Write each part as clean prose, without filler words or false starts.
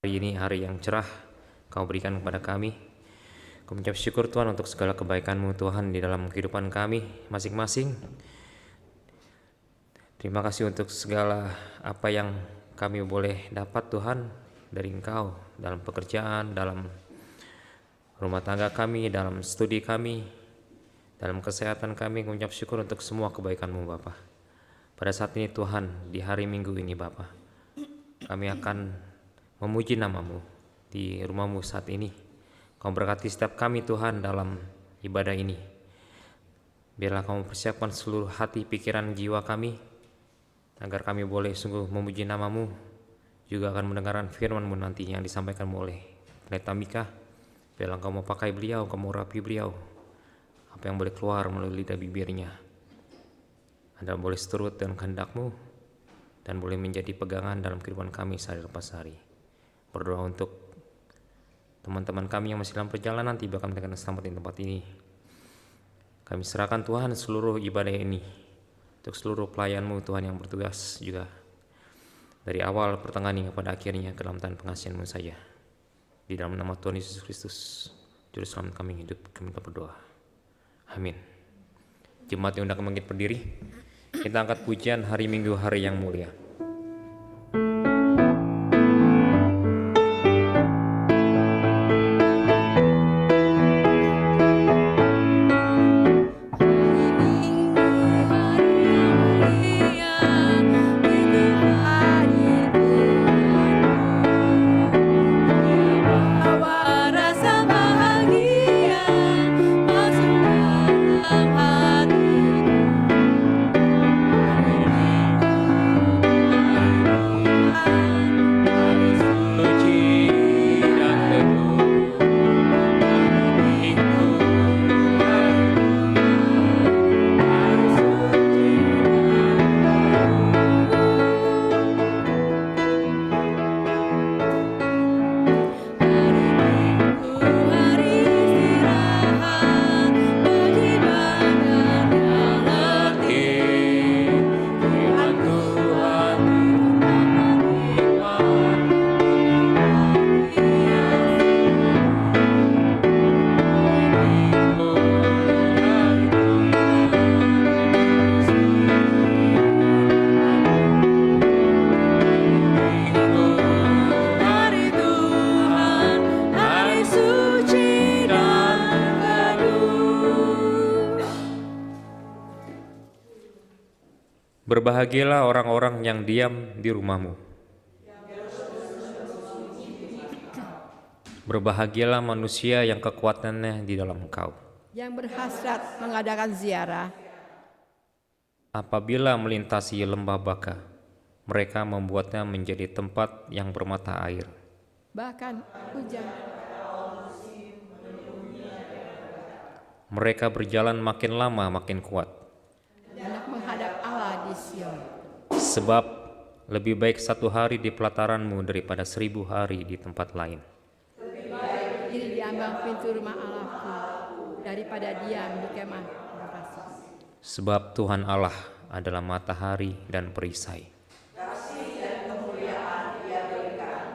Hari ini hari yang cerah Kau berikan kepada kami. Kau mengucap syukur Tuhan untuk segala kebaikan-Mu Tuhan di dalam kehidupan kami masing-masing. Terima kasih untuk segala apa yang kami boleh dapat Tuhan dari Engkau dalam pekerjaan, dalam rumah tangga kami, dalam studi kami, dalam kesehatan kami. Kau mengucap syukur untuk semua kebaikan-Mu Bapa. Pada saat ini Tuhan, di hari Minggu ini Bapa, kami akan memuji nama-Mu di rumah-Mu saat ini. Kau berkati setiap kami Tuhan dalam ibadah ini. Biarlah Kau mempersiapkan seluruh hati, pikiran, jiwa kami, agar kami boleh sungguh memuji nama-Mu, juga akan mendengarkan firman-Mu nanti yang disampaikan oleh Pendeta Mika. Biarlah Kau mau pakai beliau, Kau mau rapi beliau, apa yang boleh keluar melalui lidah bibirnya adalah boleh seturut dengan kehendak-Mu dan boleh menjadi pegangan dalam kehidupan kami sehari lepas hari. Berdoa untuk teman-teman kami yang masih dalam perjalanan, tiba kami dengan selamat di tempat ini. Kami serahkan Tuhan seluruh ibadah ini untuk seluruh pelayan-Mu Tuhan yang bertugas juga dari awal pertengahan hingga pada akhirnya ke dalam tangan pengasihan-Mu saja. Di dalam nama Tuhan Yesus Kristus, Juru Selamat kami hidup, kami berdoa. Amin. Jemaat yang undang bangkit berdiri, kita angkat pujian hari Minggu, hari yang mulia. Berbahagialah orang-orang yang diam di rumah-Mu. Berbahagialah manusia yang kekuatannya di dalam Engkau, yang berhasrat mengadakan ziarah. Apabila melintasi lembah Baka, mereka membuatnya menjadi tempat yang bermata air. Bahkan hujan. Mereka berjalan makin lama makin kuat. Hendak menghadap Allah di Sion. Sebab lebih baik 1 hari di pelataran-Mu daripada 1000 hari di tempat lain. Lebih baik diri di ambang pintu rumah Allahku daripada diam di kemah lokasi. Sebab Tuhan Allah adalah matahari dan perisai. Kasih dan kemuliaan Ia berikan,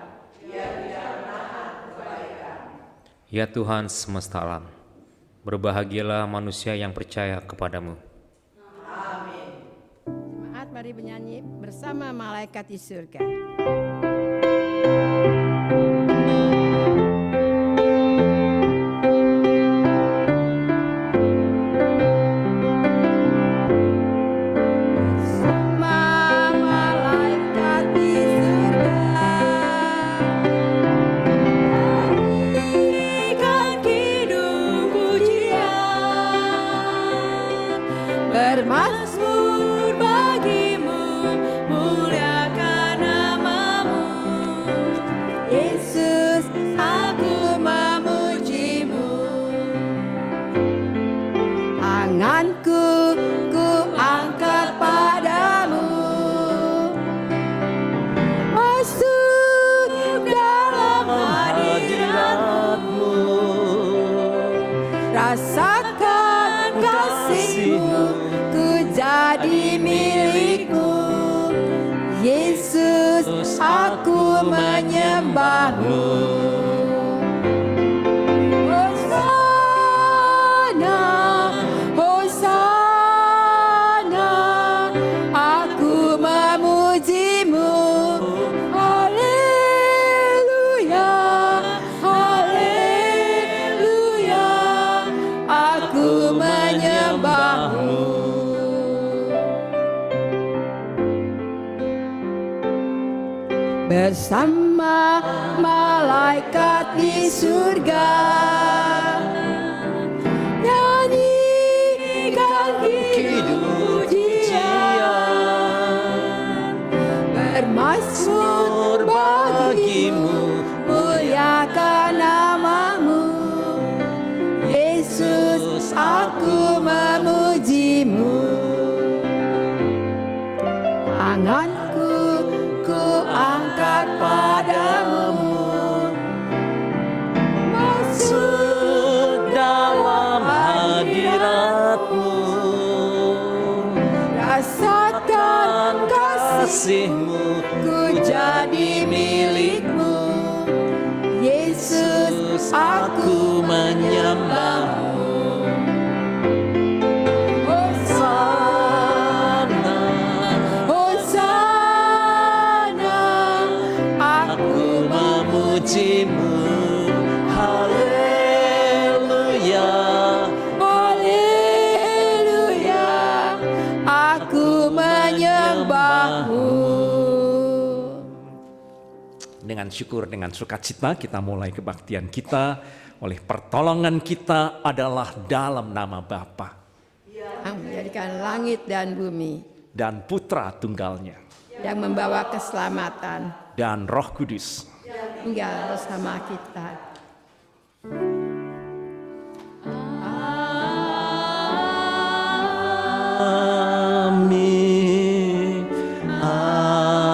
Ia tidak menahan kebaikan. Ya Tuhan semesta alam, berbahagialah manusia yang percaya kepadamu. Jemaat mari menyanyi bersama malaikat di surga. Bermazmur bagimu, muliakan namamu. Yesus, aku memujimu. Tanganku rasakan kasih-Mu, ku jadi milik-Mu. Yesus, aku menyembah-Mu. Hosana, Hosana, aku memuji-Mu. Haleluya, haleluya, aku menyembah-Mu. Bersama malaikat di surga, nyanyikan pujian, bermazmur bagi-Mu, muliakan nama-Mu. Yesus, aku memuji-Mu. Tanganku ku angkat padamu, masuk dalam hadirat-Mu, rasakan kasih-Mu, ku jadi milik-Mu. Yesus, aku menyembah-Mu. Hosana, Hosana, aku memuji-Mu. Haleluya, haleluya, aku menyembah-Mu. Dengan syukur, dengan sukacita kita mulai kebaktian kita. Oleh pertolongan kita adalah dalam nama Bapa Yang menjadikan langit dan bumi, dan Putra Tunggalnya yang membawa keselamatan, dan Roh Kudus. tinggal bersama kita. Amin. Amin.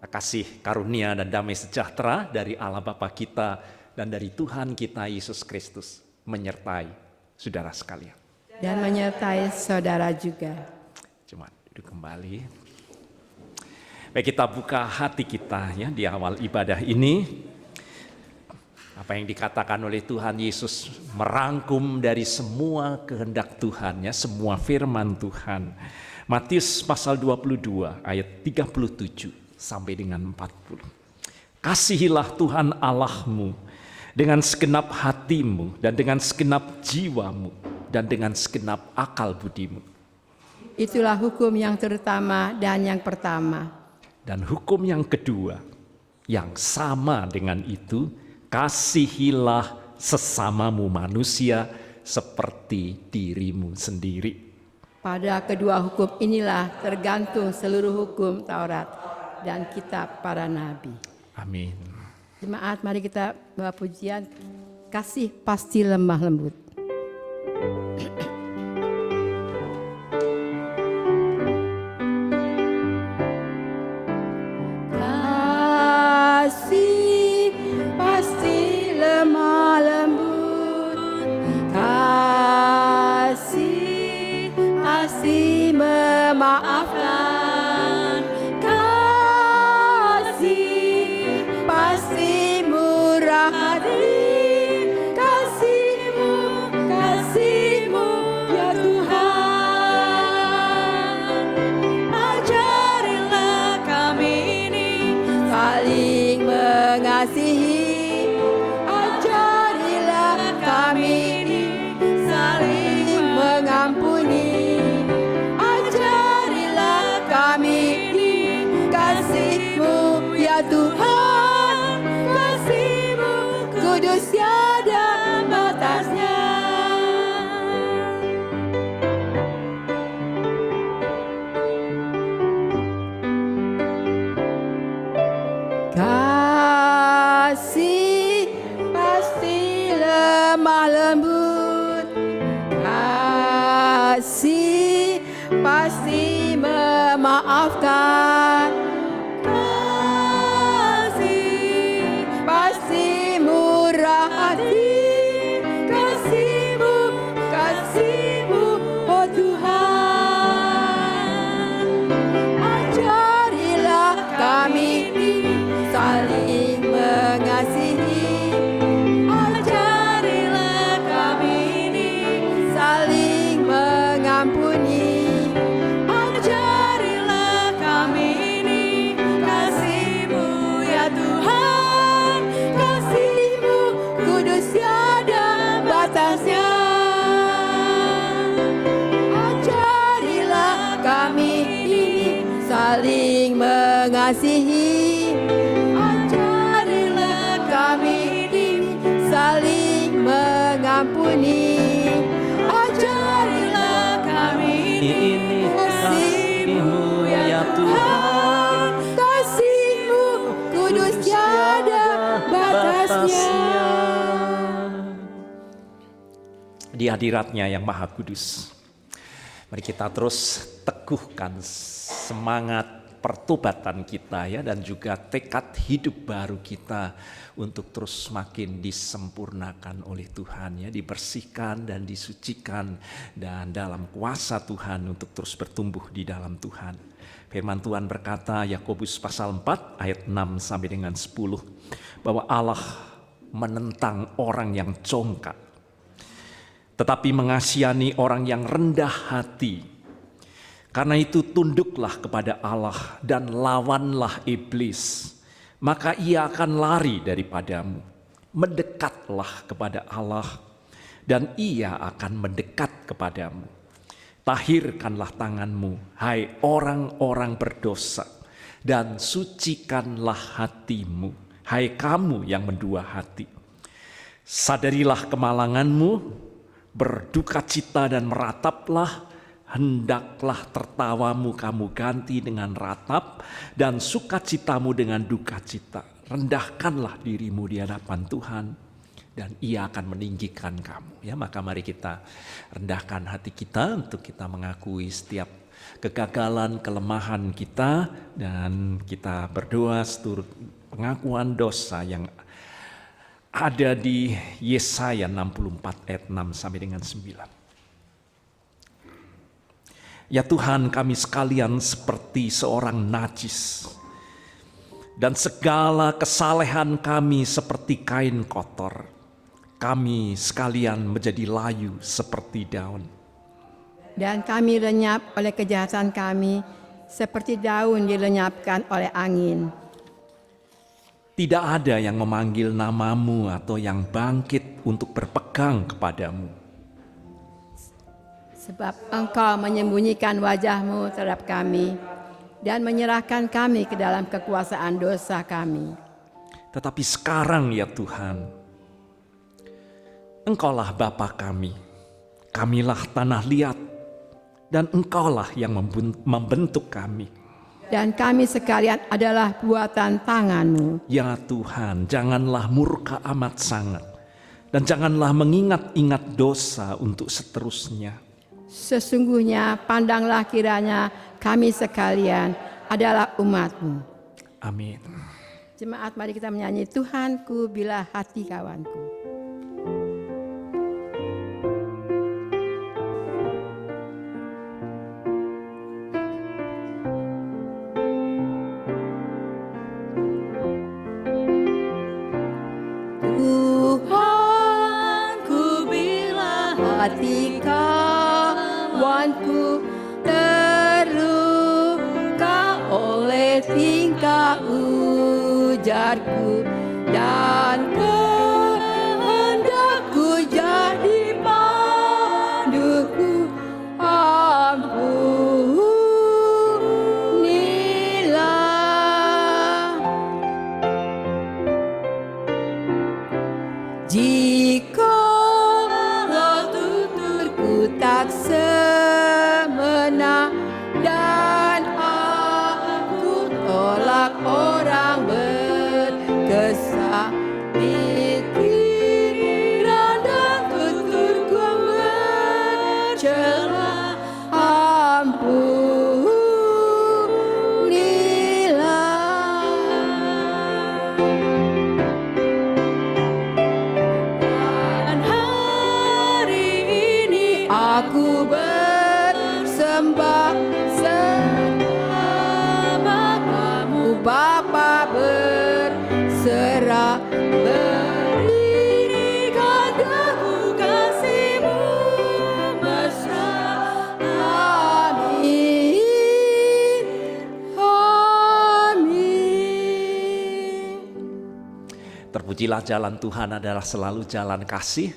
Kasih karunia dan damai sejahtera dari Allah Bapa kita dan dari Tuhan kita Yesus Kristus menyertai saudara sekalian. Dan menyertai saudara juga. Cuma duduk kembali. Baik, kita buka hati kita ya di awal ibadah ini. Apa yang dikatakan oleh Tuhan Yesus merangkum dari semua kehendak Tuhan ya, semua firman Tuhan. Matius pasal 22 ayat 37 sampai dengan 40. Kasihilah Tuhan Allahmu dengan segenap hatimu dan dengan segenap jiwamu dan dengan segenap akal budimu. Itulah hukum yang terutama dan yang pertama. Dan hukum yang kedua yang sama dengan itu, kasihilah sesamamu manusia seperti dirimu sendiri. Pada kedua hukum inilah tergantung seluruh hukum Taurat dan kitab para nabi. Amin. Jemaat, mari kita bawa pujian kasih pasti lemah lembut. Kasih pasti lemah lembut, kasih pasti memaafkan, kasih pasti murah hati, kasih-Mu, kasih-Mu ya Tuhan. Ajarilah kami ini Saling mengasihi, ajarilah kami ini saling mengampuni, ajarilah kami ini kasih-Mu ya Tuhan, kasih-Mu kudus tiada batasnya. Kasih pasti lemah lembut, kasih pasti memaafkan, saling mengasihi. Ajarilah kami ini saling mengampuni. Ajarilah kami Ini kasih-Mu ya Tuhan, kasih-Mu kudus tiada batasnya. Di hadirat-Nya yang Maha Kudus, mari kita terus teguhkan semangat pertobatan kita ya, dan juga tekad hidup baru kita untuk terus semakin disempurnakan oleh Tuhan ya, dibersihkan dan disucikan dan dalam kuasa Tuhan untuk terus bertumbuh di dalam Tuhan. Firman Tuhan berkata, Yakobus pasal 4 ayat 6 sampai dengan 10, bahwa Allah menentang orang yang congkak, tetapi mengasihani orang yang rendah hati. Karena itu tunduklah kepada Allah dan lawanlah iblis, maka ia akan lari daripadamu. Mendekatlah kepada Allah dan ia akan mendekat kepadamu. Tahirkanlah tanganmu, hai orang-orang berdosa, dan sucikanlah hatimu, hai kamu yang mendua hati. Sadarilah kemalanganmu, berduka cita dan merataplah. Hendaklah tertawamu kamu ganti dengan ratap, dan sukacitamu dengan duka cita. Rendahkanlah dirimu di hadapan Tuhan, dan Ia akan meninggikan kamu. Ya, maka mari kita rendahkan hati kita untuk kita mengakui setiap kegagalan, kelemahan kita, dan kita berdoa seturut pengakuan dosa yang ada di Yesaya 64 ayat 6 sampai dengan 9. Ya Tuhan, kami sekalian seperti seorang najis, dan segala kesalehan kami seperti kain kotor. Kami sekalian menjadi layu seperti daun. Dan kami lenyap oleh kejahatan kami, seperti daun dilenyapkan oleh angin. Tidak ada yang memanggil namamu atau yang bangkit untuk berpegang kepadamu. Sebab Engkau menyembunyikan wajah-Mu terhadap kami dan menyerahkan kami ke dalam kekuasaan dosa kami. Tetapi sekarang ya Tuhan, Engkaulah Bapa kami, kamilah tanah liat, dan Engkaulah yang membentuk kami. Dan kami sekalian adalah buatan tangan-Mu. Ya Tuhan, janganlah murka amat sangat, dan janganlah mengingat-ingat dosa untuk seterusnya. Sesungguhnya pandanglah kiranya kami sekalian adalah umat-Mu. Amin. Jemaat, mari kita menyanyi Tuhanku bila hati kawanku. Tuhanku bila hati kawanku terluka oleh tingkah ujarku dan kehendakku jadi panduku, ampunilah. Jika tuturku tak semena dan aku tolak orang berkesah, pikiran dan tuturku bercela, ampunilah. Dan hari ini aku bersembah serta-Mu, Bapa berserah, berikan aku kasih-Mu mesra. Amin, amin. Terpujilah jalan Tuhan adalah selalu jalan kasih.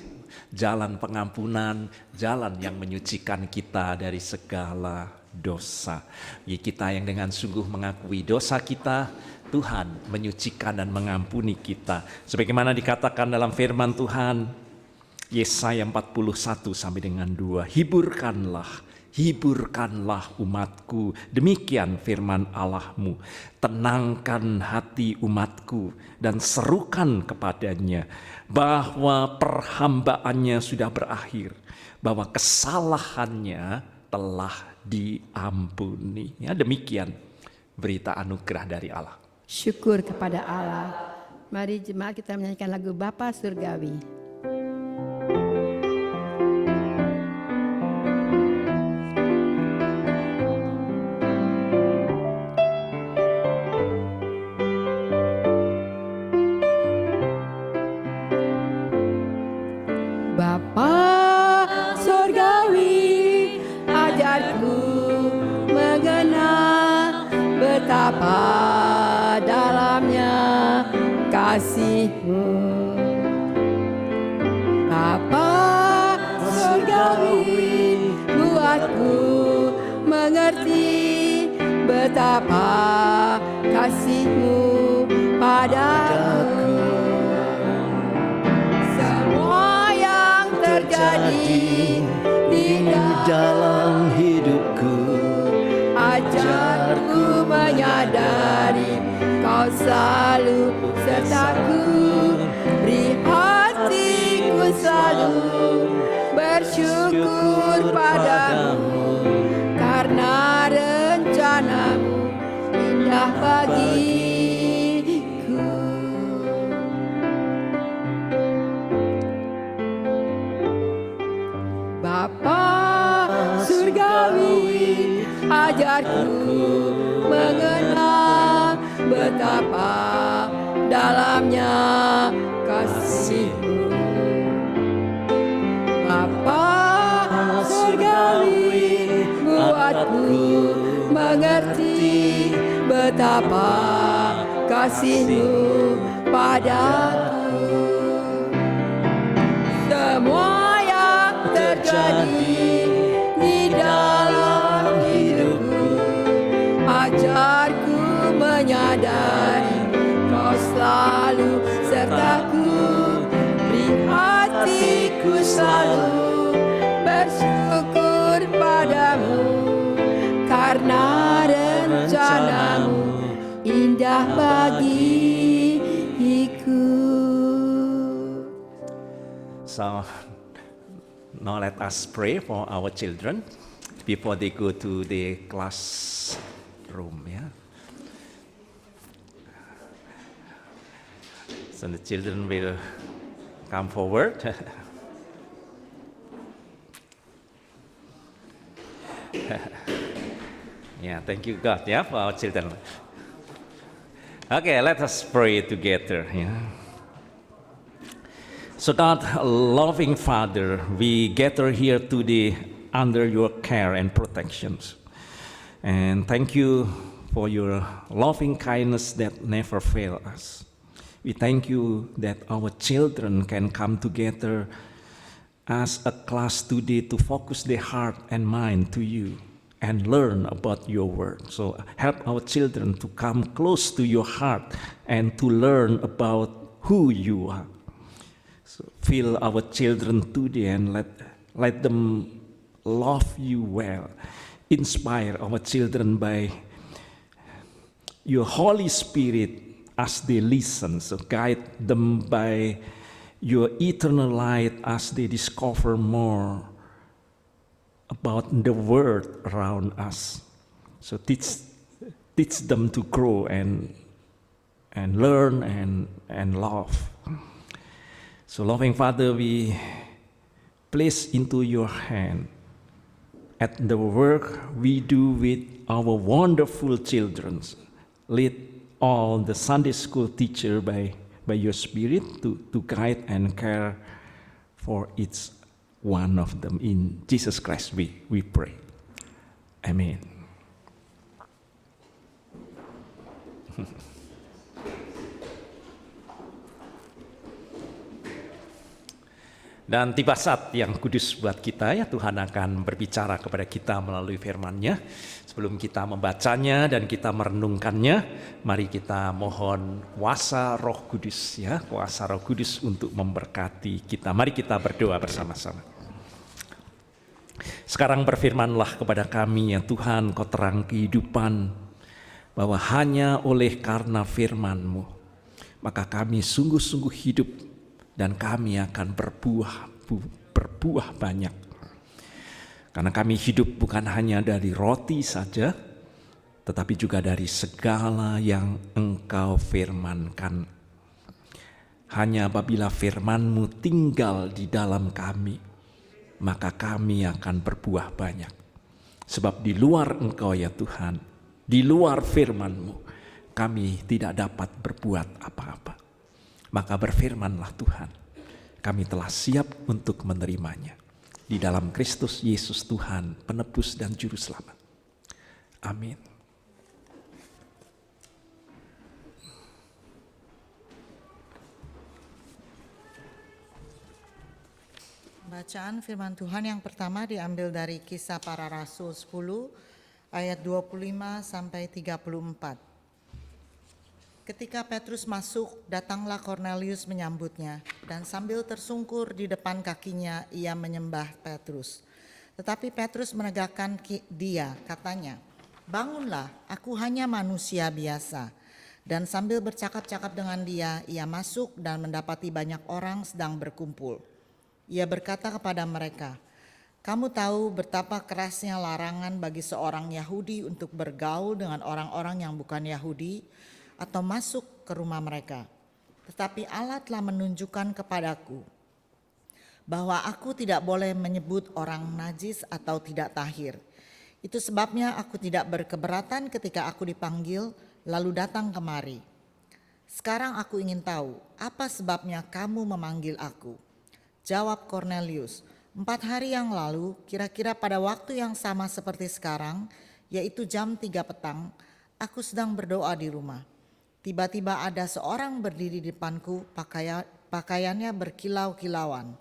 jalan pengampunan, jalan yang menyucikan kita dari segala dosa. Bagi kita yang dengan sungguh mengakui dosa kita, Tuhan menyucikan dan mengampuni kita. Sebagaimana dikatakan dalam firman Tuhan, Yesaya 41 sampai dengan 2, hiburkanlah umatku, demikian firman Allahmu. Tenangkan hati umatku dan serukan kepadanya bahwa perhambaannya sudah berakhir, bahwa kesalahannya telah diampuni. Ya, demikian berita anugerah dari Allah. Syukur kepada Allah. Mari jemaat kita menyanyikan lagu Bapa Surgawi. Bapa Surgawi, ajarku mengenal betapa dalamnya kasih-Mu. Bapa Surgawi, buatku mengerti betapa kasih-Mu padaku. Semua yang terjadi di dalam hidupku, ajarku menyadari Kau selalu sertaku. Beri hatiku selalu bersyukur padamu, karena rencanamu indah bagiku. Bapa Surgawi, ajarku mengenal betapa dalamnya kasih-Mu. Bapa Surgawi, buatku mengerti betapa kasih-Mu padaku. Semua yang terjadi di dalam hidupku, ajarku menyadari Kau selalu sertaku. Beri hatiku selalu bersyukur padamu, karena rencanamu indah bagiku. So now let us pray for our children before they go to the classroom. Yeah. So the children will come forward. Yeah, thank you God, yeah, for our children. Okay, let us pray together. Yeah. So that loving Father, we gather here today under your care and protections. And thank you for your loving kindness that never fail us. We thank you that our children can come together as a class today to focus their heart and mind to you and learn about your word. So help our children to come close to your heart and to learn about who you are. So fill our children today and let them love you well. Inspire our children by your Holy Spirit as they listen. So guide them by your eternal light as they discover more about the world around us. So teach them to grow and learn and love. So loving Father, we place into your hand at the work we do with our wonderful children. Lead all the Sunday school teacher by your Spirit to guide and care for each one of them. In Jesus Christ we pray. Amen. Dan tiba saat yang kudus buat kita ya, Tuhan akan berbicara kepada kita melalui firman-Nya. Sebelum kita membacanya dan kita merenungkannya, mari kita mohon kuasa Roh Kudus ya, kuasa Roh Kudus untuk memberkati kita. Mari kita berdoa bersama-sama. Sekarang berfirmanlah kepada kami ya Tuhan, Kau terang kehidupan, bahwa hanya oleh karena firman-Mu, maka kami sungguh-sungguh hidup dan kami akan berbuah banyak. Karena kami hidup bukan hanya dari roti saja, tetapi juga dari segala yang Engkau firmankan. Hanya apabila firman-Mu tinggal di dalam kami, maka kami akan berbuah banyak. Sebab di luar Engkau ya Tuhan, di luar firman-Mu, kami tidak dapat berbuat apa-apa. Maka berfirmanlah Tuhan, kami telah siap untuk menerimanya. Di dalam Kristus Yesus Tuhan, penebus dan juru selamat. Amin. Bacaan firman Tuhan yang pertama diambil dari Kisah Para Rasul 10 ayat 25 sampai 34. Ketika Petrus masuk, datanglah Kornelius menyambutnya, dan sambil tersungkur di depan kakinya, ia menyembah Petrus. Tetapi Petrus menegakkan dia, katanya, "Bangunlah, aku hanya manusia biasa." Dan sambil bercakap-cakap dengan dia, ia masuk dan mendapati banyak orang sedang berkumpul. Ia berkata kepada mereka, "Kamu tahu betapa kerasnya larangan bagi seorang Yahudi untuk bergaul dengan orang-orang yang bukan Yahudi, atau masuk ke rumah mereka. Tetapi Allah telah menunjukkan kepadaku bahwa aku tidak boleh menyebut orang najis atau tidak tahir. Itu sebabnya aku tidak berkeberatan ketika aku dipanggil lalu datang kemari. Sekarang aku ingin tahu, apa sebabnya kamu memanggil aku?" Jawab Kornelius, 4 hari yang lalu, kira-kira pada waktu yang sama seperti sekarang, yaitu jam 3 petang, aku sedang berdoa di rumah. Tiba-tiba ada seorang berdiri di depanku, pakaiannya berkilau-kilauan.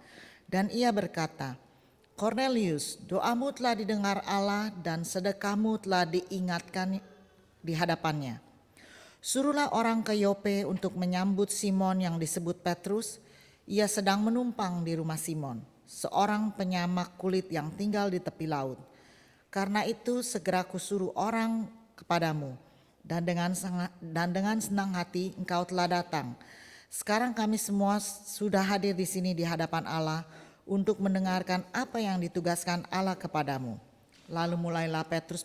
Dan ia berkata, "Kornelius, doamu telah didengar Allah dan sedekahmu telah diingatkan di hadapannya. Suruhlah orang ke Yope untuk menyambut Simon yang disebut Petrus. Ia sedang menumpang di rumah Simon, seorang penyamak kulit yang tinggal di tepi laut. Karena itu segera kusuruh orang kepadamu. Dan dengan senang hati engkau telah datang. Sekarang kami semua sudah hadir di sini di hadapan Allah untuk mendengarkan apa yang ditugaskan Allah kepadamu." Lalu mulailah Petrus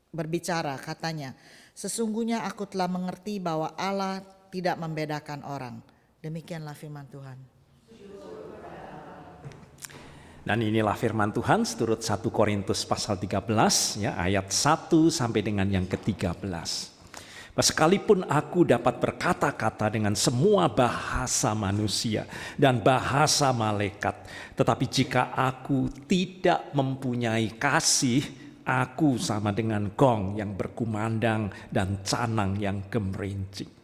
berbicara, katanya, "Sesungguhnya aku telah mengerti bahwa Allah tidak membedakan orang." Demikianlah firman Tuhan. Dan inilah firman Tuhan seturut 1 Korintus pasal 13 ya, ayat 1 sampai dengan yang ke-13. Sekalipun aku dapat berkata-kata dengan semua bahasa manusia dan bahasa malaikat, tetapi jika aku tidak mempunyai kasih, aku sama dengan gong yang berkumandang dan canang yang gemerincing.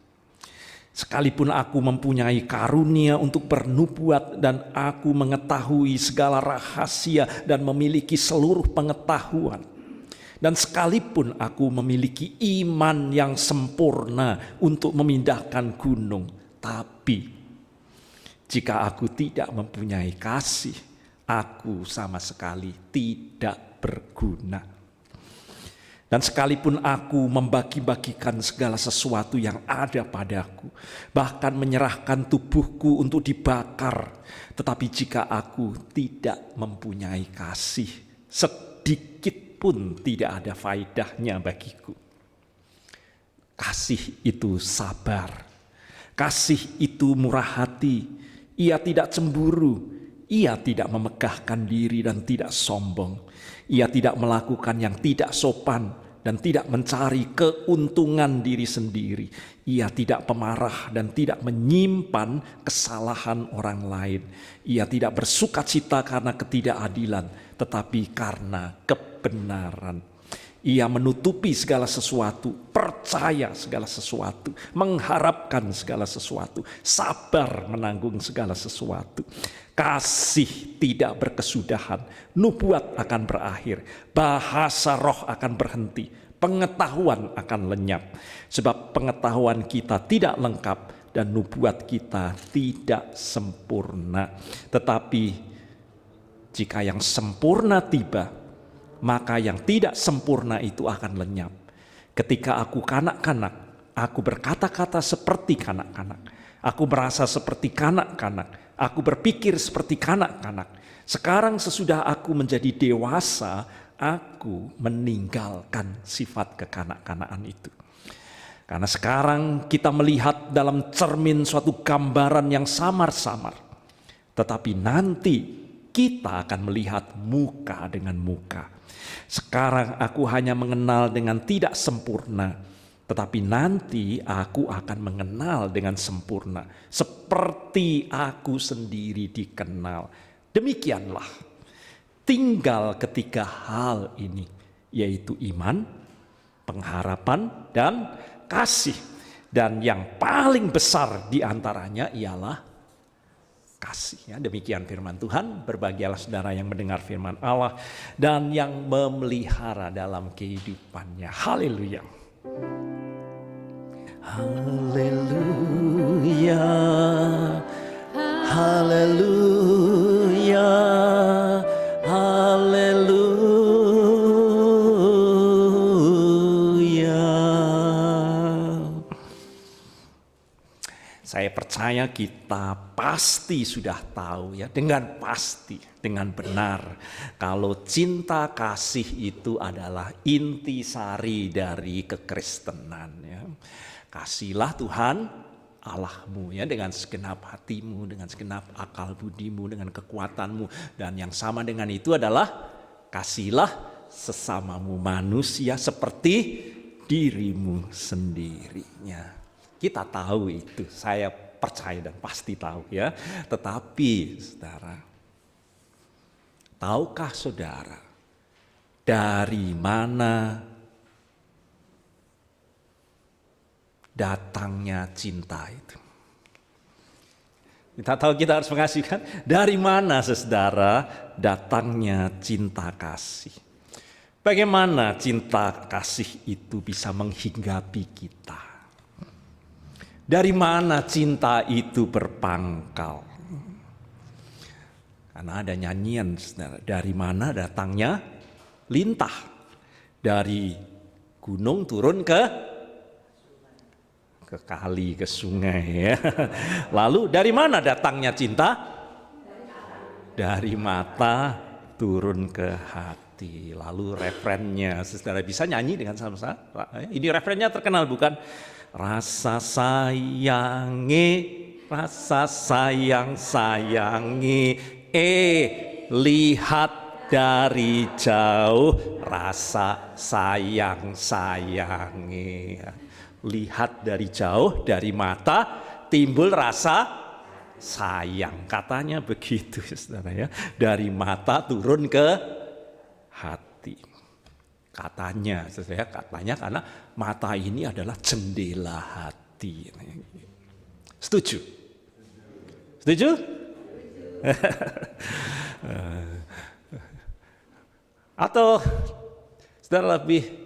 Sekalipun aku mempunyai karunia untuk bernubuat dan aku mengetahui segala rahasia dan memiliki seluruh pengetahuan. Dan sekalipun aku memiliki iman yang sempurna untuk memindahkan gunung. Tapi jika aku tidak mempunyai kasih, aku sama sekali tidak berguna. Dan sekalipun aku membagi-bagikan segala sesuatu yang ada padaku, bahkan menyerahkan tubuhku untuk dibakar, tetapi jika aku tidak mempunyai kasih, sedikit pun tidak ada faedahnya bagiku. Kasih itu sabar, kasih itu murah hati, ia tidak cemburu, ia tidak memegahkan diri dan tidak sombong, ia tidak melakukan yang tidak sopan, dan tidak mencari keuntungan diri sendiri. Ia tidak pemarah dan tidak menyimpan kesalahan orang lain. Ia tidak bersukacita karena ketidakadilan, tetapi karena kebenaran. Ia menutupi segala sesuatu, percaya segala sesuatu, mengharapkan segala sesuatu, sabar menanggung segala sesuatu. Kasih tidak berkesudahan, nubuat akan berakhir, bahasa roh akan berhenti, pengetahuan akan lenyap. Sebab pengetahuan kita tidak lengkap dan nubuat kita tidak sempurna. Tetapi jika yang sempurna tiba, maka yang tidak sempurna itu akan lenyap. Ketika aku kanak-kanak, aku berkata-kata seperti kanak-kanak. Aku merasa seperti kanak-kanak. Aku berpikir seperti kanak-kanak. Sekarang sesudah aku menjadi dewasa, aku meninggalkan sifat kekanak-kanakan itu. Karena sekarang kita melihat dalam cermin suatu gambaran yang samar-samar. Tetapi nanti kita akan melihat muka dengan muka. Sekarang aku hanya mengenal dengan tidak sempurna. Tetapi nanti aku akan mengenal dengan sempurna. Seperti aku sendiri dikenal. Demikianlah. Tinggal ketiga hal ini. Yaitu iman, pengharapan, dan kasih. Dan yang paling besar diantaranya ialah kasih. Ya, demikian firman Tuhan. Berbahagialah saudara yang mendengar firman Allah. Dan yang memelihara dalam kehidupannya. Haleluya. Haleluya, haleluya, haleluya. Saya percaya kita pasti sudah tahu ya, dengan pasti, dengan benar. Kalau cinta kasih itu adalah intisari dari kekristenan ya. Kasihlah Tuhan Allahmu ya dengan segenap hatimu, dengan segenap akal budimu, dengan kekuatanmu. Dan yang sama dengan itu adalah kasihlah sesamamu manusia seperti dirimu sendirinya. Kita tahu itu, saya percaya dan pasti tahu ya. Tetapi saudara, tahukah saudara dari mana datangnya cinta itu? Kita tahu kita harus mengasihi kan? Dari mana saudara datangnya cinta kasih? Bagaimana cinta kasih itu bisa menghinggapi kita? Dari mana cinta itu berpangkal? Karena ada nyanyian, saudara. Dari mana datangnya lintah? Dari gunung turun ke kali, ke sungai ya. Lalu dari mana datangnya cinta? Dari mata turun ke hati. Lalu refrennya, saudara bisa nyanyi dengan sama-sama. Ini refrennya terkenal bukan? Rasa sayangi, rasa sayang sayangi, lihat dari jauh, rasa sayang sayangi. Lihat dari jauh, dari mata timbul rasa sayang. Katanya begitu saudara ya. Dari mata turun ke hati. Katanya saudara, katanya karena mata ini adalah jendela hati. Setuju? Setuju? Atau saudara lebih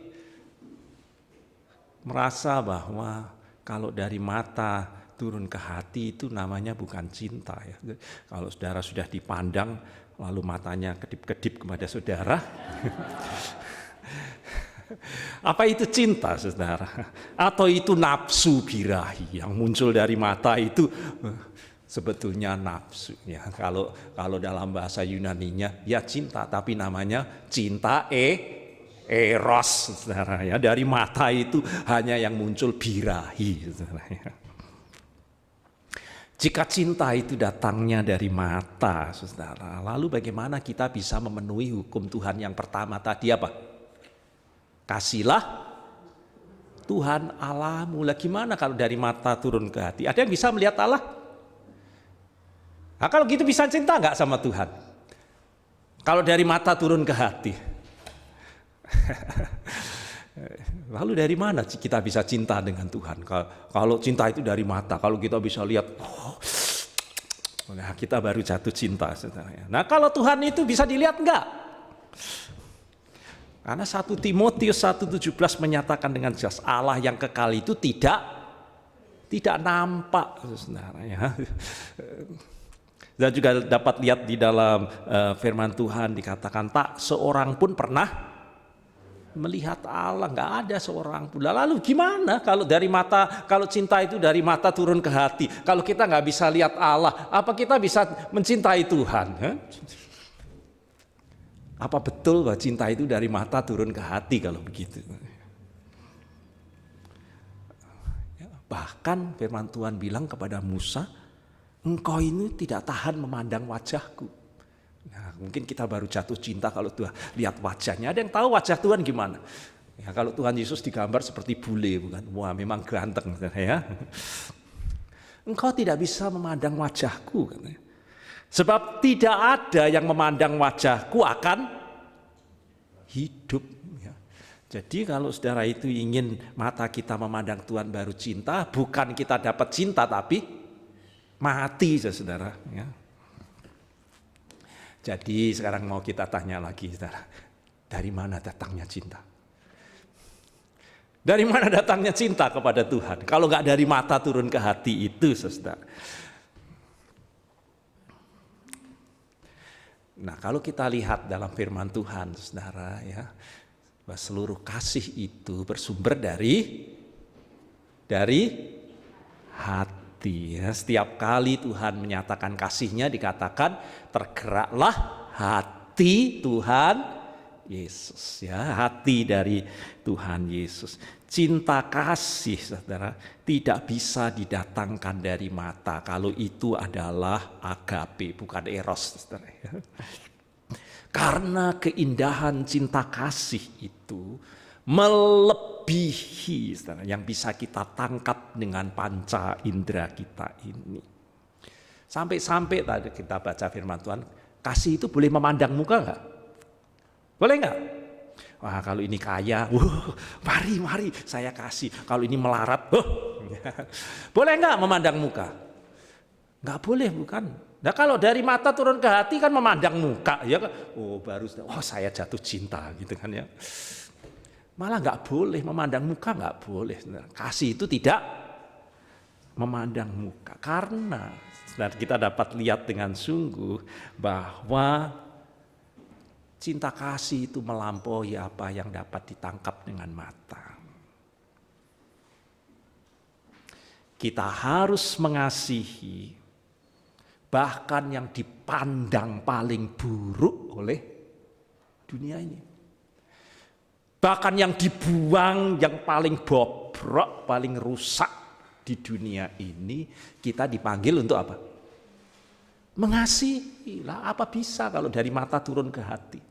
merasa bahwa kalau dari mata turun ke hati itu namanya bukan cinta ya. Kalau saudara sudah dipandang lalu matanya kedip-kedip kepada saudara. Apa itu cinta saudara? Atau itu nafsu birahi yang muncul dari mata itu sebetulnya nafsu ya. Kalau dalam bahasa Yunaninya ya cinta, tapi namanya cinta eros saudara ya. Dari mata itu hanya yang muncul birahi saudara ya. Jika cinta itu datangnya dari mata saudara, lalu bagaimana kita bisa memenuhi hukum Tuhan yang pertama tadi apa? Kasihlah Tuhan Allahmu. Lah gimana kalau dari mata turun ke hati? Ada yang bisa melihat Allah? Nah, kalau gitu bisa cinta nggak sama Tuhan? Kalau dari mata turun ke hati? Lalu dari mana kita bisa cinta dengan Tuhan? Kalau cinta itu dari mata, kalau kita bisa lihat, Nah, kita baru jatuh cinta, saudara. Nah, kalau Tuhan itu bisa dilihat enggak? Karena 1 Timotius 1:17 menyatakan dengan jelas Allah yang kekal itu tidak nampak, saudara ya. Dan juga dapat lihat di dalam firman Tuhan dikatakan tak seorang pun pernah melihat Allah, nggak ada seorang pun. Lalu gimana kalau cinta itu dari mata turun ke hati? Kalau kita nggak bisa lihat Allah, apa kita bisa mencintai Tuhan? Apa betul bahwa cinta itu dari mata turun ke hati kalau begitu? Bahkan firman Tuhan bilang kepada Musa, engkau ini tidak tahan memandang wajahku. Nah, mungkin kita baru jatuh cinta kalau Tuhan lihat wajahnya. Ada yang tahu wajah Tuhan gimana? Ya, kalau Tuhan Yesus digambar seperti bule, bukan? Wah, memang ganteng, ya. Engkau tidak bisa memandang wajahku, katanya. Sebab tidak ada yang memandang wajahku akan hidup. Ya. Jadi kalau saudara itu ingin mata kita memandang Tuhan baru cinta, bukan kita dapat cinta tapi mati, saudara. Ya. Jadi sekarang mau kita tanya lagi, saudara, dari mana datangnya cinta? Dari mana datangnya cinta kepada Tuhan? Kalau nggak dari mata turun ke hati itu, saudara. Nah, kalau kita lihat dalam firman Tuhan, saudara, ya, bahwa seluruh kasih itu bersumber dari hati. Ya. Setiap kali Tuhan menyatakan kasih-Nya dikatakan tergeraklah hati Tuhan Yesus. Ya, hati dari Tuhan Yesus. Cinta kasih, saudara, tidak bisa didatangkan dari mata. Kalau itu adalah agape, bukan eros, saudara. Karena keindahan cinta kasih itu melebihi, saudara, yang bisa kita tangkap dengan panca indera kita ini. Sampai-sampai tadi kita baca firman Tuhan, kasih itu boleh memandang muka enggak? Boleh enggak? Wah, kalau ini kaya, mari saya kasih. Kalau ini melarat, boleh enggak memandang muka? Enggak boleh, bukan? Nah, kalau dari mata turun ke hati kan memandang muka, ya kan? Baru saya jatuh cinta gitu kan ya. Malah enggak boleh memandang muka, enggak boleh. Kasih itu tidak memandang muka karena kita dapat lihat dengan sungguh bahwa cinta kasih itu melampaui apa yang dapat ditangkap dengan mata. Kita harus mengasihi bahkan yang dipandang paling buruk oleh dunia ini. Bahkan yang dibuang, yang paling bobrok, paling rusak di dunia ini, kita dipanggil untuk apa? Mengasihi. Lah, apa bisa kalau dari mata turun ke hati?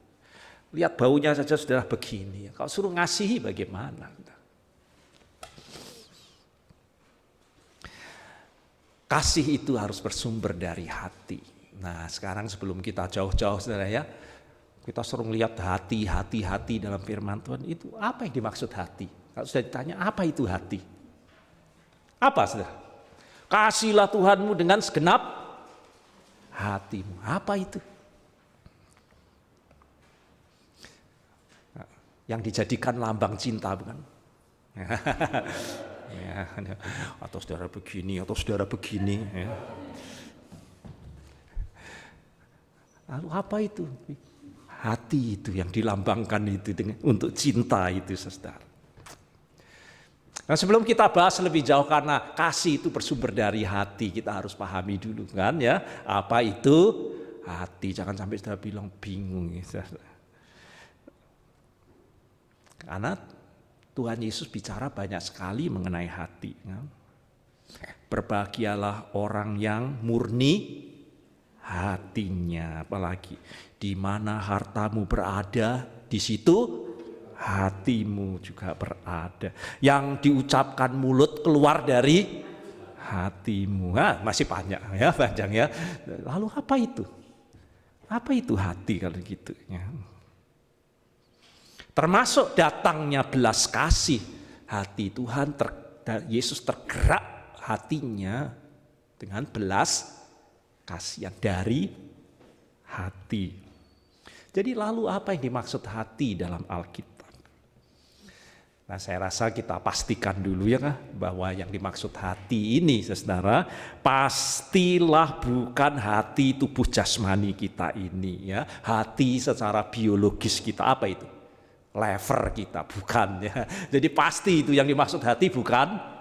Lihat baunya saja sudah begini. Kalau suruh ngasihi bagaimana? Kasih itu harus bersumber dari hati. Nah, sekarang sebelum kita jauh-jauh, saudara ya, kita sering lihat hati dalam firman Tuhan. Itu apa yang dimaksud hati? Kalau sudah ditanya, apa itu hati? Apa, saudara? Kasihlah Tuhanmu dengan segenap hatimu. Apa itu? Yang dijadikan lambang cinta, bukan? Ya, atau saudara begini, atau saudara begini. Ya. Lalu apa itu? Hati itu yang dilambangkan itu untuk cinta itu, saudara. Nah, sebelum kita bahas lebih jauh karena kasih itu bersumber dari hati, kita harus pahami dulu kan ya, apa itu hati. Jangan sampai saudara bilang bingung ya. Karena Tuhan Yesus bicara banyak sekali mengenai hati. Ya. Berbahagialah orang yang murni hatinya, apalagi di mana hartamu berada, di situ hatimu juga berada. Yang diucapkan mulut keluar dari hatimu. Nah, masih banyak ya, panjang ya. Lalu apa itu? Apa itu hati kalau gitu? Ya. Termasuk datangnya belas kasih hati Tuhan. Yesus tergerak hatinya dengan belas kasihan dari hati. Jadi lalu apa yang dimaksud hati dalam Alkitab? Nah, saya rasa kita pastikan dulu ya bahwa yang dimaksud hati ini, saudara, pastilah bukan hati tubuh jasmani kita ini ya. Hati secara biologis kita, apa itu? Lever kita, bukan ya. Jadi pasti itu yang dimaksud hati bukan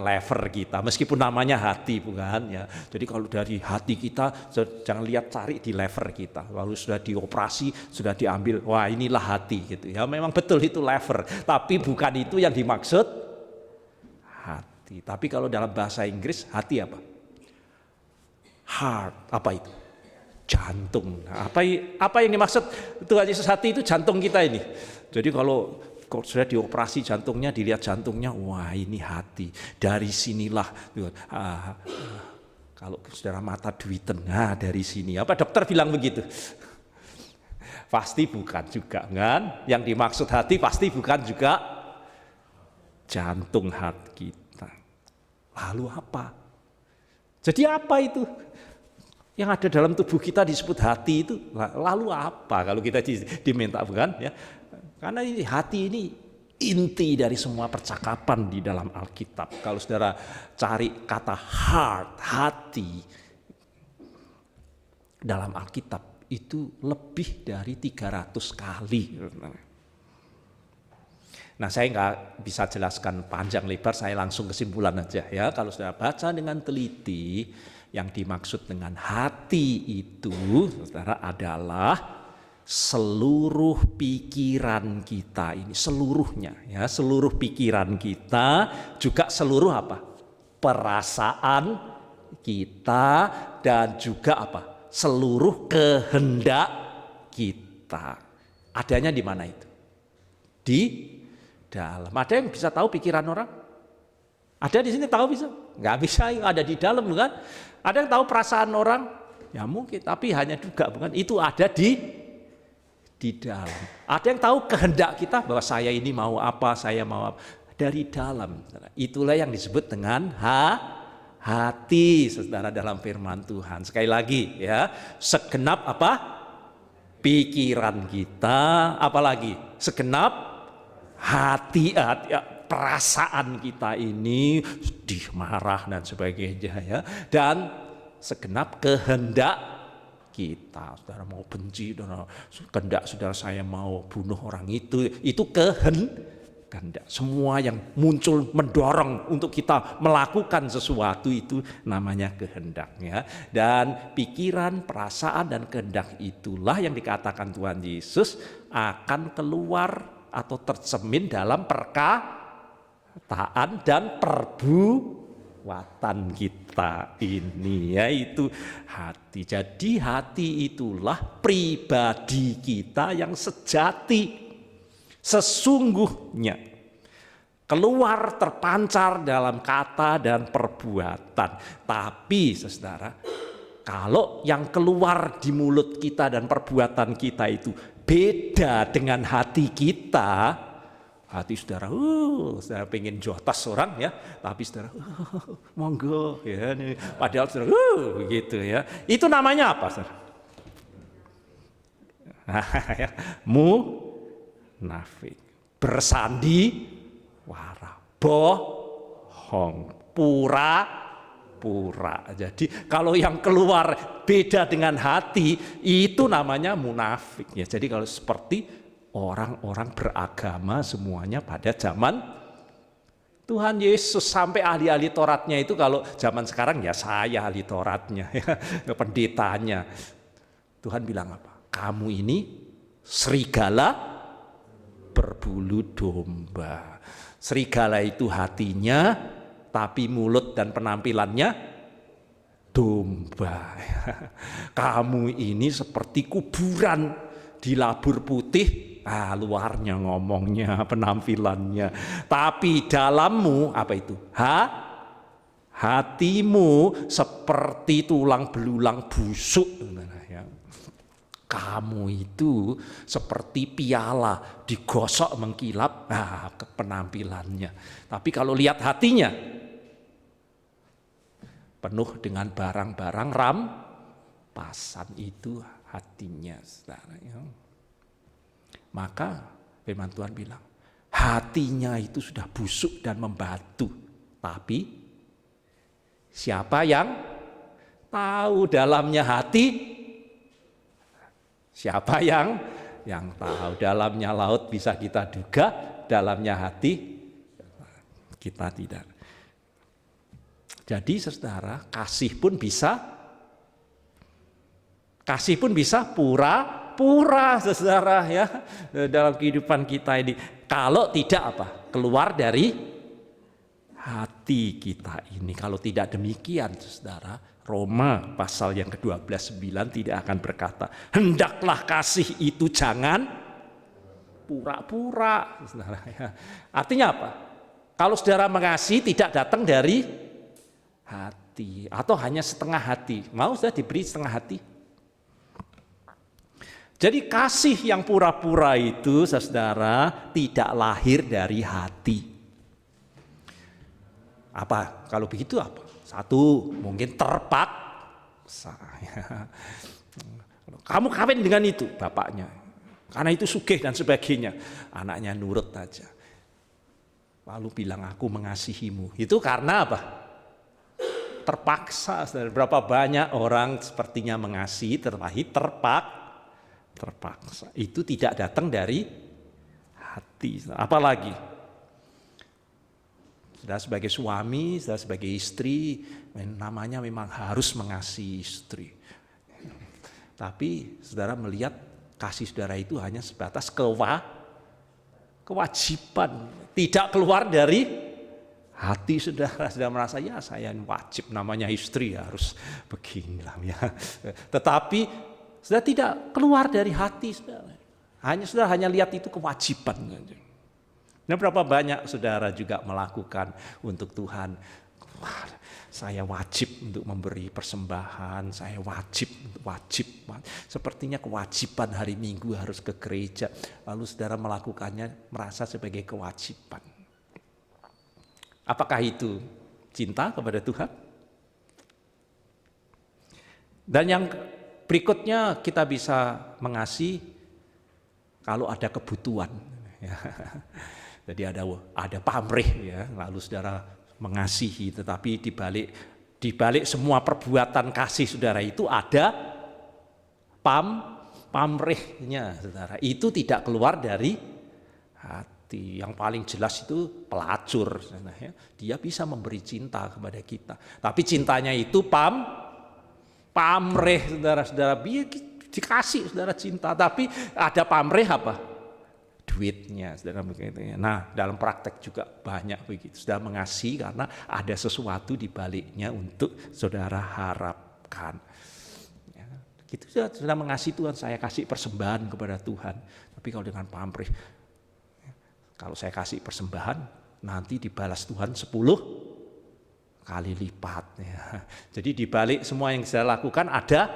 lever kita, meskipun namanya hati, bukan ya. Jadi kalau dari hati kita jangan lihat, cari di lever kita, lalu sudah dioperasi, sudah diambil, wah inilah hati gitu ya. Memang betul itu lever, tapi bukan itu yang dimaksud hati. Tapi kalau dalam bahasa Inggris hati apa? Heart, apa itu? Jantung. Nah, apa yang dimaksud Tuhan Yesus hati itu jantung kita ini. Jadi kalau sudah dioperasi jantungnya, dilihat jantungnya, wah ini hati. Dari sinilah, kalau saudara mata duiten, nah dari sini. Apa dokter bilang begitu? Pasti bukan juga kan? Yang dimaksud hati pasti bukan juga jantung hati kita. Lalu apa? Jadi apa itu? Yang ada dalam tubuh kita disebut hati itu, lalu apa kalau kita diminta, bukan ya? Karena ini hati ini inti dari semua percakapan di dalam Alkitab. Kalau saudara cari kata heart, hati dalam Alkitab itu lebih dari 300 kali. Nah, saya nggak bisa jelaskan panjang lebar, saya langsung kesimpulan aja ya. Kalau saudara baca dengan teliti, yang dimaksud dengan hati itu, saudara, adalah seluruh pikiran kita ini, seluruhnya ya, seluruh pikiran kita, juga seluruh apa? Perasaan kita, dan juga apa? Seluruh kehendak kita. Adanya di mana itu? Di dalam. Ada yang bisa tahu pikiran orang? Ada di sini tahu bisa? Nggak bisa, ada di dalam, bukan? Ada yang tahu perasaan orang? Ya mungkin, tapi hanya juga, bukan? Itu ada di dalam. Ada yang tahu kehendak kita, bahwa saya ini mau apa, saya mau apa, dari dalam. Itulah yang disebut dengan hati, saudara, dalam firman Tuhan. Sekali lagi ya, segenap apa? Pikiran kita, apalagi segenap hati, perasaan kita ini, sedih, marah dan sebagainya ya, dan segenap kehendak kita. Saudara mau benci, kehendak saudara saya mau bunuh orang itu kehendak. Semua yang muncul mendorong untuk kita melakukan sesuatu itu namanya kehendak ya. Dan pikiran, perasaan dan kehendak itulah yang dikatakan Tuhan Yesus akan keluar atau tercermin dalam perkataan dan perbuatan kita ini, yaitu hati. Jadi hati itulah pribadi kita yang sejati, sesungguhnya keluar, terpancar dalam kata dan perbuatan. Tapi saudara, kalau yang keluar di mulut kita dan perbuatan kita itu beda dengan hati kita, hati saudara, saudara pengen jotos orang ya, tapi saudara, monggo ya, padahal saudara, begitu ya. Itu namanya apa, saudara? Munafik, bersandiwara, bohong, pura-pura. Jadi kalau yang keluar beda dengan hati, itu namanya munafik ya. Jadi kalau seperti orang-orang beragama semuanya pada zaman Tuhan Yesus, sampai ahli-ahli Tauratnya itu, kalau zaman sekarang ya saya ahli Tauratnya ya, pendetanya. Tuhan bilang apa? Kamu ini serigala berbulu domba. Serigala itu hatinya, tapi mulut dan penampilannya domba. Kamu ini seperti kuburan dilabur putih, luarnya ngomongnya, penampilannya, tapi dalammu apa itu? Hatimu seperti tulang belulang busuk. Kamu itu seperti piala digosok mengkilap, ke penampilannya. Tapi kalau lihat hatinya, penuh dengan barang-barang kelepasan itu hatinya, saudara. Ya. Maka firman Tuhan bilang, hatinya itu sudah busuk dan membatu. Tapi siapa yang tahu dalamnya hati? Siapa yang tahu dalamnya laut bisa kita duga, dalamnya hati kita tidak. Jadi saudara, kasih pun bisa pura-pura, saudara, ya, dalam kehidupan kita ini. Kalau tidak apa? Keluar dari hati kita ini. Kalau tidak demikian, saudara, Roma pasal yang ke-12 9 tidak akan berkata, hendaklah kasih itu jangan pura-pura, saudara, ya. Artinya apa? Kalau saudara mengasihi tidak datang dari hati atau hanya setengah hati. Mau sudah diberi setengah hati? Jadi kasih yang pura-pura itu, saudara, tidak lahir dari hati. Apa? Kalau begitu apa? Satu, mungkin terpaksa. Kamu kawin dengan itu, bapaknya. Karena itu sugih dan sebagainya. Anaknya nurut aja. Lalu bilang, aku mengasihimu. Itu karena apa? Terpaksa. Berapa banyak orang sepertinya mengasihi tetapi terpaksa. Itu tidak datang dari hati. Apalagi saudara sebagai suami, saudara sebagai istri, namanya memang harus mengasihi istri. Tapi saudara melihat kasih saudara itu hanya sebatas kewajiban, tidak keluar dari hati saudara. Sudah merasa, ya saya wajib, namanya istri harus beginilah, ya. Tetapi sudah tidak keluar dari hati, saudara. Saudara hanya lihat itu kewajiban. Nah, berapa banyak saudara juga melakukan untuk Tuhan. Wah, saya wajib untuk memberi persembahan, saya wajib. Sepertinya kewajiban hari Minggu harus ke gereja. Lalu saudara melakukannya merasa sebagai kewajiban. Apakah itu cinta kepada Tuhan? Dan yang berikutnya, kita bisa mengasihi kalau ada kebutuhan. Jadi ada pamrih, ya. Lalu saudara mengasihi, tetapi di balik semua perbuatan kasih saudara itu ada pamrihnya, saudara. Itu tidak keluar dari hati. Yang paling jelas itu pelacur, saudara, ya. Dia bisa memberi cinta kepada kita, tapi cintanya itu pamrih, saudara-saudara. Dikasih saudara cinta, tapi ada pamrih apa? Duitnya, saudara, begitu. Nah, dalam praktek juga banyak begitu. Saudara mengasihi karena ada sesuatu di baliknya untuk saudara harapkan. Ya, gitu saudara mengasihi Tuhan, saya kasih persembahan kepada Tuhan. Tapi kalau dengan pamrih, kalau saya kasih persembahan, nanti dibalas Tuhan 10 kali lipat. Ya. Jadi di balik semua yang saya lakukan ada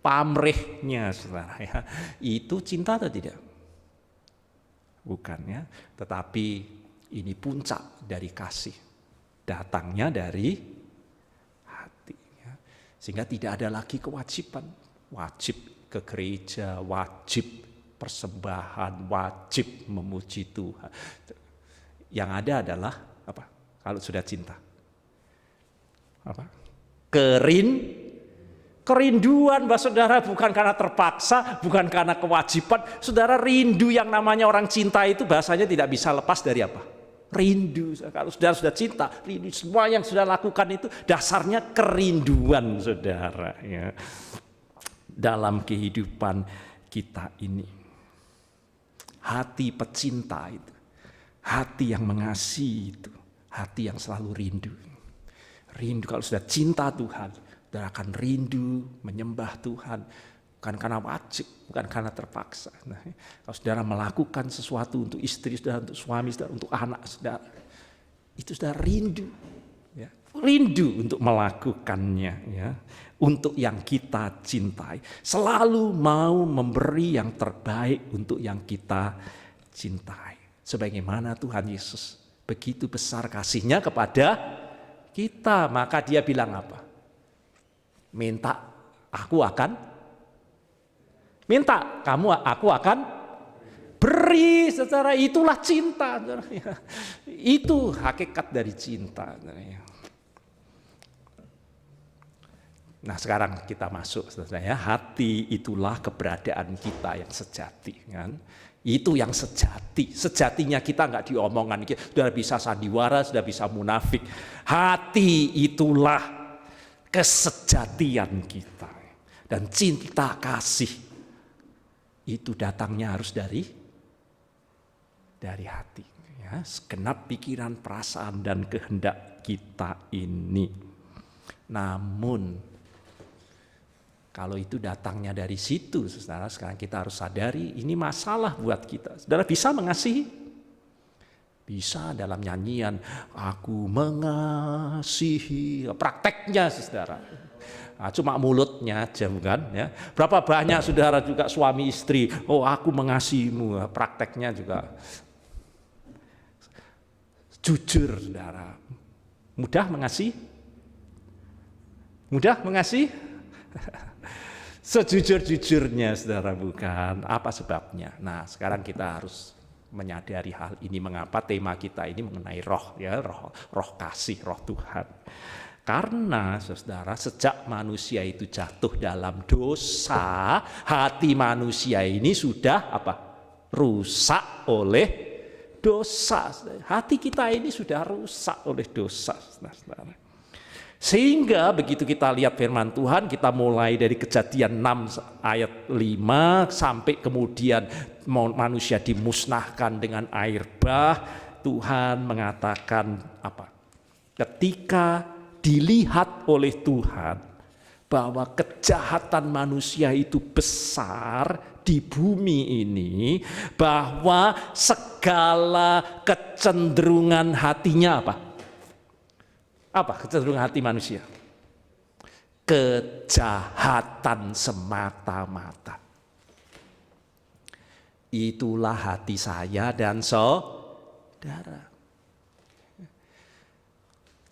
pamrihnya, saudara. Ya. Itu cinta atau tidak? Bukan, ya. Tetapi ini puncak dari kasih. Datangnya dari hati. Ya. Sehingga tidak ada lagi kewajiban. Wajib ke gereja, wajib persembahan, wajib memuji Tuhan. Yang ada adalah apa? Kalau sudah cinta. Apa? Kerinduan, Mbak saudara, bukan karena terpaksa, bukan karena kewajiban. Saudara, rindu yang namanya orang cinta itu bahasanya tidak bisa lepas dari apa? Rindu. Kalau saudara sudah cinta, rindu. Semua yang sudah lakukan itu dasarnya kerinduan, saudara, ya. Dalam kehidupan kita ini, hati pecinta itu, hati yang mengasihi itu, hati yang selalu rindu. Rindu, kalau sudah cinta Tuhan, saudara akan rindu menyembah Tuhan, bukan karena wajib, bukan karena terpaksa. Nah, kalau saudara melakukan sesuatu untuk istri saudara, untuk suami saudara, untuk anak saudara, itu saudara rindu, ya. Rindu untuk melakukannya, ya. Untuk yang kita cintai, selalu mau memberi yang terbaik untuk yang kita cintai. Sebagaimana Tuhan Yesus begitu besar kasihnya kepada kita, maka dia bilang apa? Minta Aku akan minta, aku akan beri. Secara itulah cinta. Itu hakikat dari cinta. Nah sekarang kita masuk, saudara ya, hati itulah keberadaan kita yang sejati, kan? Itu yang sejati. Sejatinya kita nggak diomongan, sudah bisa sandiwara, sudah bisa munafik. Hati itulah kesejatian kita. Dan cinta kasih itu datangnya harus dari hati. Ya, segenap pikiran, perasaan, dan kehendak kita ini. Namun kalau itu datangnya dari situ, saudara, sekarang kita harus sadari ini masalah buat kita. Saudara bisa mengasihi? Bisa dalam nyanyian, aku mengasihi. Prakteknya, saudara. Nah, cuma mulutnya aja, bukan? Ya. Berapa banyak saudara juga suami istri, oh aku mengasihimu. Prakteknya juga jujur, saudara. Mudah mengasihi? Mudah mengasihi? Sejujur-jujurnya, saudara, bukan. Apa sebabnya? Nah, sekarang kita harus menyadari hal ini. Mengapa tema kita ini mengenai roh, ya, roh kasih, roh Tuhan. Karena, saudara, sejak manusia itu jatuh dalam dosa, hati manusia ini sudah apa? Rusak oleh dosa. Hati kita ini sudah rusak oleh dosa, saudara. Sehingga begitu kita lihat firman Tuhan, kita mulai dari Kejadian 6 ayat 5 sampai kemudian manusia dimusnahkan dengan air bah, Tuhan mengatakan apa? Ketika dilihat oleh Tuhan bahwa kejahatan manusia itu besar di bumi ini, bahwa segala kecenderungan hatinya apa? Apa kecenderungan hati manusia? Kejahatan semata-mata. Itulah hati saya dan saudara.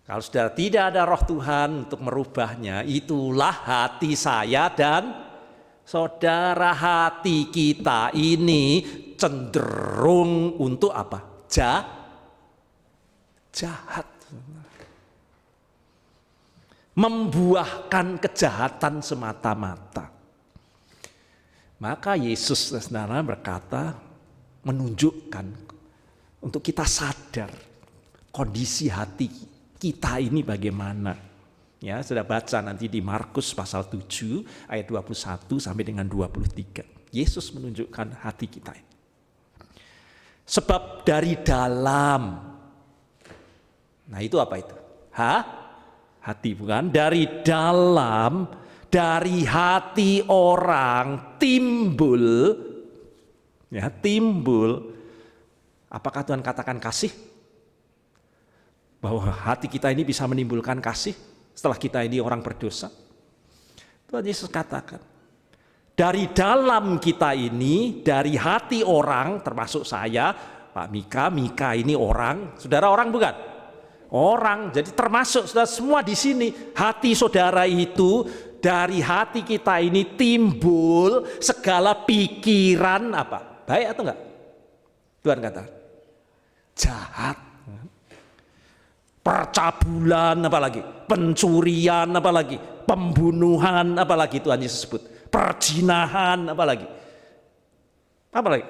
Kalau saudara tidak ada roh Tuhan untuk merubahnya, itulah hati saya dan saudara. Hati kita ini cenderung untuk apa? Jahat. Membuahkan kejahatan semata-mata. Maka Yesus, saudara, berkata, menunjukkan untuk kita sadar kondisi hati kita ini bagaimana. Ya, sudah baca nanti di Markus pasal 7 ayat 21 sampai dengan 23. Yesus menunjukkan hati kita ini. Sebab dari dalam, nah itu apa itu? Hati, bukan? Dari dalam, dari hati orang timbul, ya, timbul. Apakah Tuhan katakan kasih? Bahwa hati kita ini bisa menimbulkan kasih setelah kita ini orang berdosa? Tuhan Yesus katakan, dari dalam kita ini, dari hati orang, termasuk saya, Pak Mika ini orang, saudara orang bukan? Orang, jadi termasuk saudara semua di sini. Hati saudara itu, dari hati kita ini timbul segala pikiran apa? Baik atau enggak? Tuhan kata, jahat, percabulan, apalagi pencurian, apalagi pembunuhan, apalagi Tuhan Yesus sebut, perzinahan, apalagi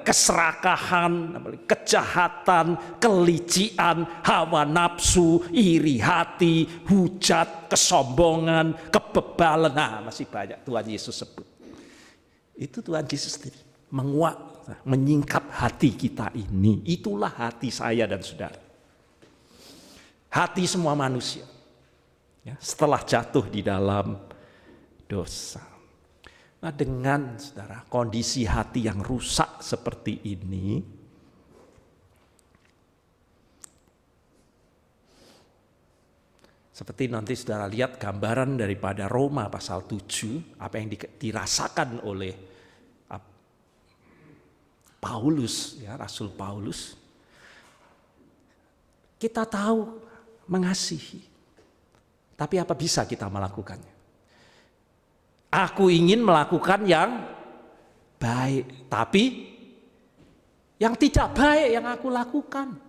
keserakahan, apalagi kejahatan, kelician, hawa nafsu, iri hati, hujat, kesombongan, kebebalan. Nah, masih banyak Tuhan Yesus sebut. Itu Tuhan Yesus sendiri menguak, menyingkap hati kita ini. Itulah hati saya dan saudara. Hati semua manusia, ya, setelah jatuh di dalam dosa. Nah, dengan saudara kondisi hati yang rusak seperti ini, seperti nanti saudara lihat gambaran daripada Roma pasal 7, apa yang dirasakan oleh Paulus, ya, Rasul Paulus. Kita tahu mengasihi, tapi apa bisa kita melakukannya? Aku ingin melakukan yang baik, tapi yang tidak baik yang aku lakukan.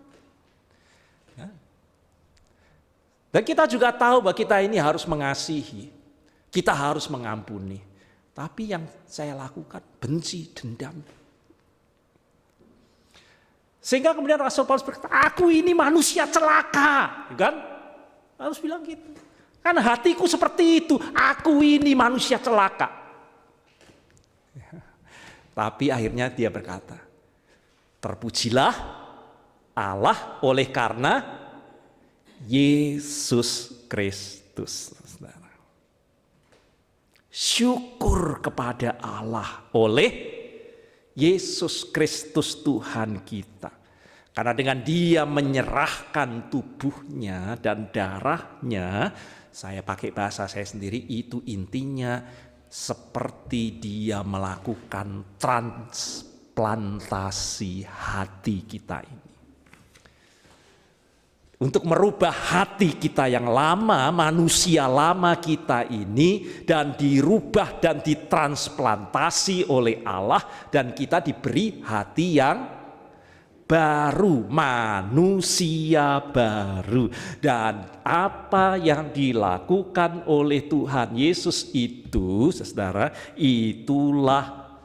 Dan kita juga tahu bahwa kita ini harus mengasihi, kita harus mengampuni. Tapi yang saya lakukan benci, dendam. Sehingga kemudian Rasul Paulus berkata, aku ini manusia celaka, kan? Harus bilang gitu. Kan hatiku seperti itu, aku ini manusia celaka. Tapi akhirnya dia berkata, terpujilah Allah oleh karena Yesus Kristus. Syukur kepada Allah oleh Yesus Kristus Tuhan kita. Karena dengan dia menyerahkan tubuhnya dan darahnya, saya pakai bahasa saya sendiri, itu intinya seperti dia melakukan transplantasi hati kita ini. Untuk merubah hati kita yang lama, manusia lama kita ini, dan dirubah dan ditransplantasi oleh Allah, dan kita diberi hati yang baru, manusia baru. Dan apa yang dilakukan oleh Tuhan Yesus itu, saudara, itulah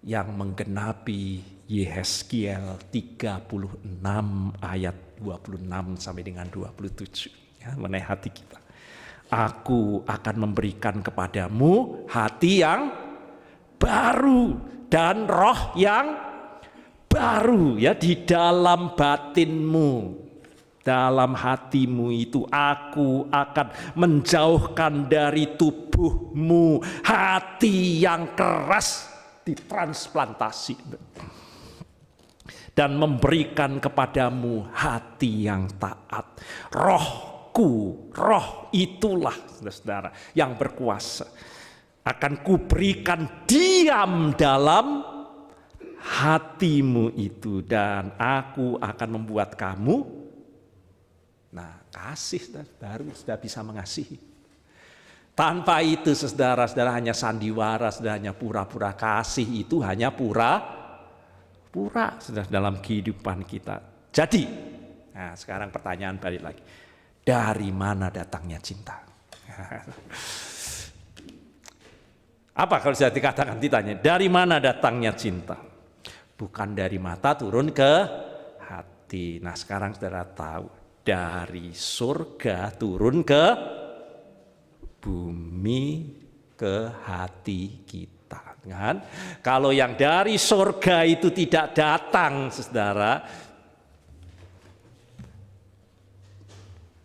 yang menggenapi Yehezkiel 36 ayat 26 sampai dengan 27, ya, mengenai hati kita. Aku akan memberikan kepadamu hati yang baru dan roh yang baru, ya, di dalam batinmu, dalam hatimu itu aku akan menjauhkan dari tubuhmu hati yang keras, ditransplantasi, dan memberikan kepadamu hati yang taat. Rohku, roh itulah, saudara, yang berkuasa. Akan kuberikan diam dalam hatimu itu, dan aku akan membuat kamu, nah, kasih, baru sudah bisa mengasihi. Tanpa itu, saudara-saudara, hanya sandiwara, saudara, hanya pura-pura kasih, itu hanya pura-pura, sudah dalam kehidupan kita. Jadi, nah, sekarang pertanyaan balik lagi, dari mana datangnya cinta? Apa kalau saya dikatakan, ditanya, dari mana datangnya cinta? Bukan dari mata turun ke hati. Nah, sekarang saudara tahu, dari surga turun ke bumi, ke hati kita. Kan? Kalau yang dari surga itu tidak datang, saudara,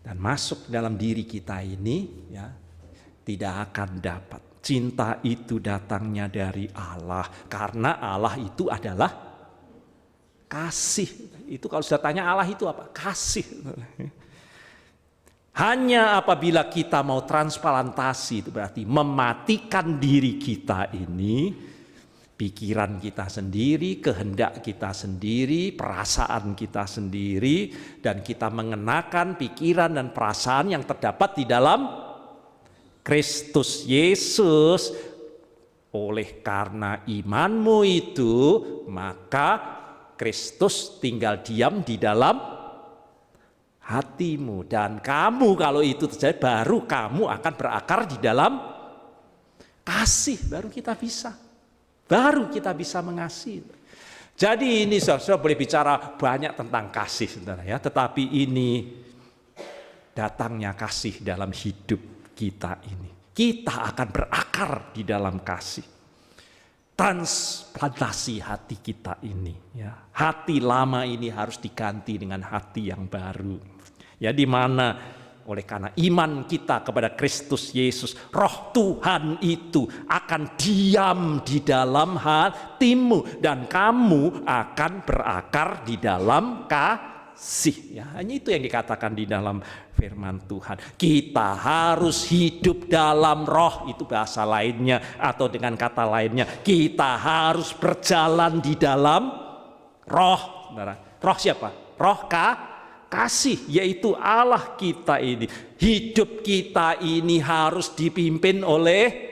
dan masuk dalam diri kita ini, ya, tidak akan dapat. Cinta itu datangnya dari Allah, karena Allah itu adalah kasih. Itu kalau sudah tanya Allah itu apa? Kasih. Hanya apabila kita mau transplantasi, itu berarti mematikan diri kita ini, pikiran kita sendiri, kehendak kita sendiri, perasaan kita sendiri, dan kita mengenakan pikiran dan perasaan yang terdapat di dalam Kristus Yesus. Oleh karena imanmu itu, maka Kristus tinggal diam di dalam hatimu, dan kamu kalau itu terjadi, baru kamu akan berakar di dalam kasih, baru kita bisa mengasihi. Jadi ini saudara boleh bicara banyak tentang kasih, saudara, ya, tetapi ini datangnya kasih dalam hidup kita ini. Kita akan berakar di dalam kasih. Transplantasi hati kita ini, ya. Hati lama ini harus diganti dengan hati yang baru. Ya, di mana oleh karena iman kita kepada Kristus Yesus, roh Tuhan itu akan diam di dalam hatimu, dan kamu akan berakar di dalam kasih. Ya, hanya itu yang dikatakan di dalam firman Tuhan. Kita harus hidup dalam roh, itu bahasa lainnya, atau dengan kata lainnya, kita harus berjalan di dalam roh. Saudara. Roh siapa? Roh kasih, yaitu Allah kita ini. Hidup kita ini harus dipimpin oleh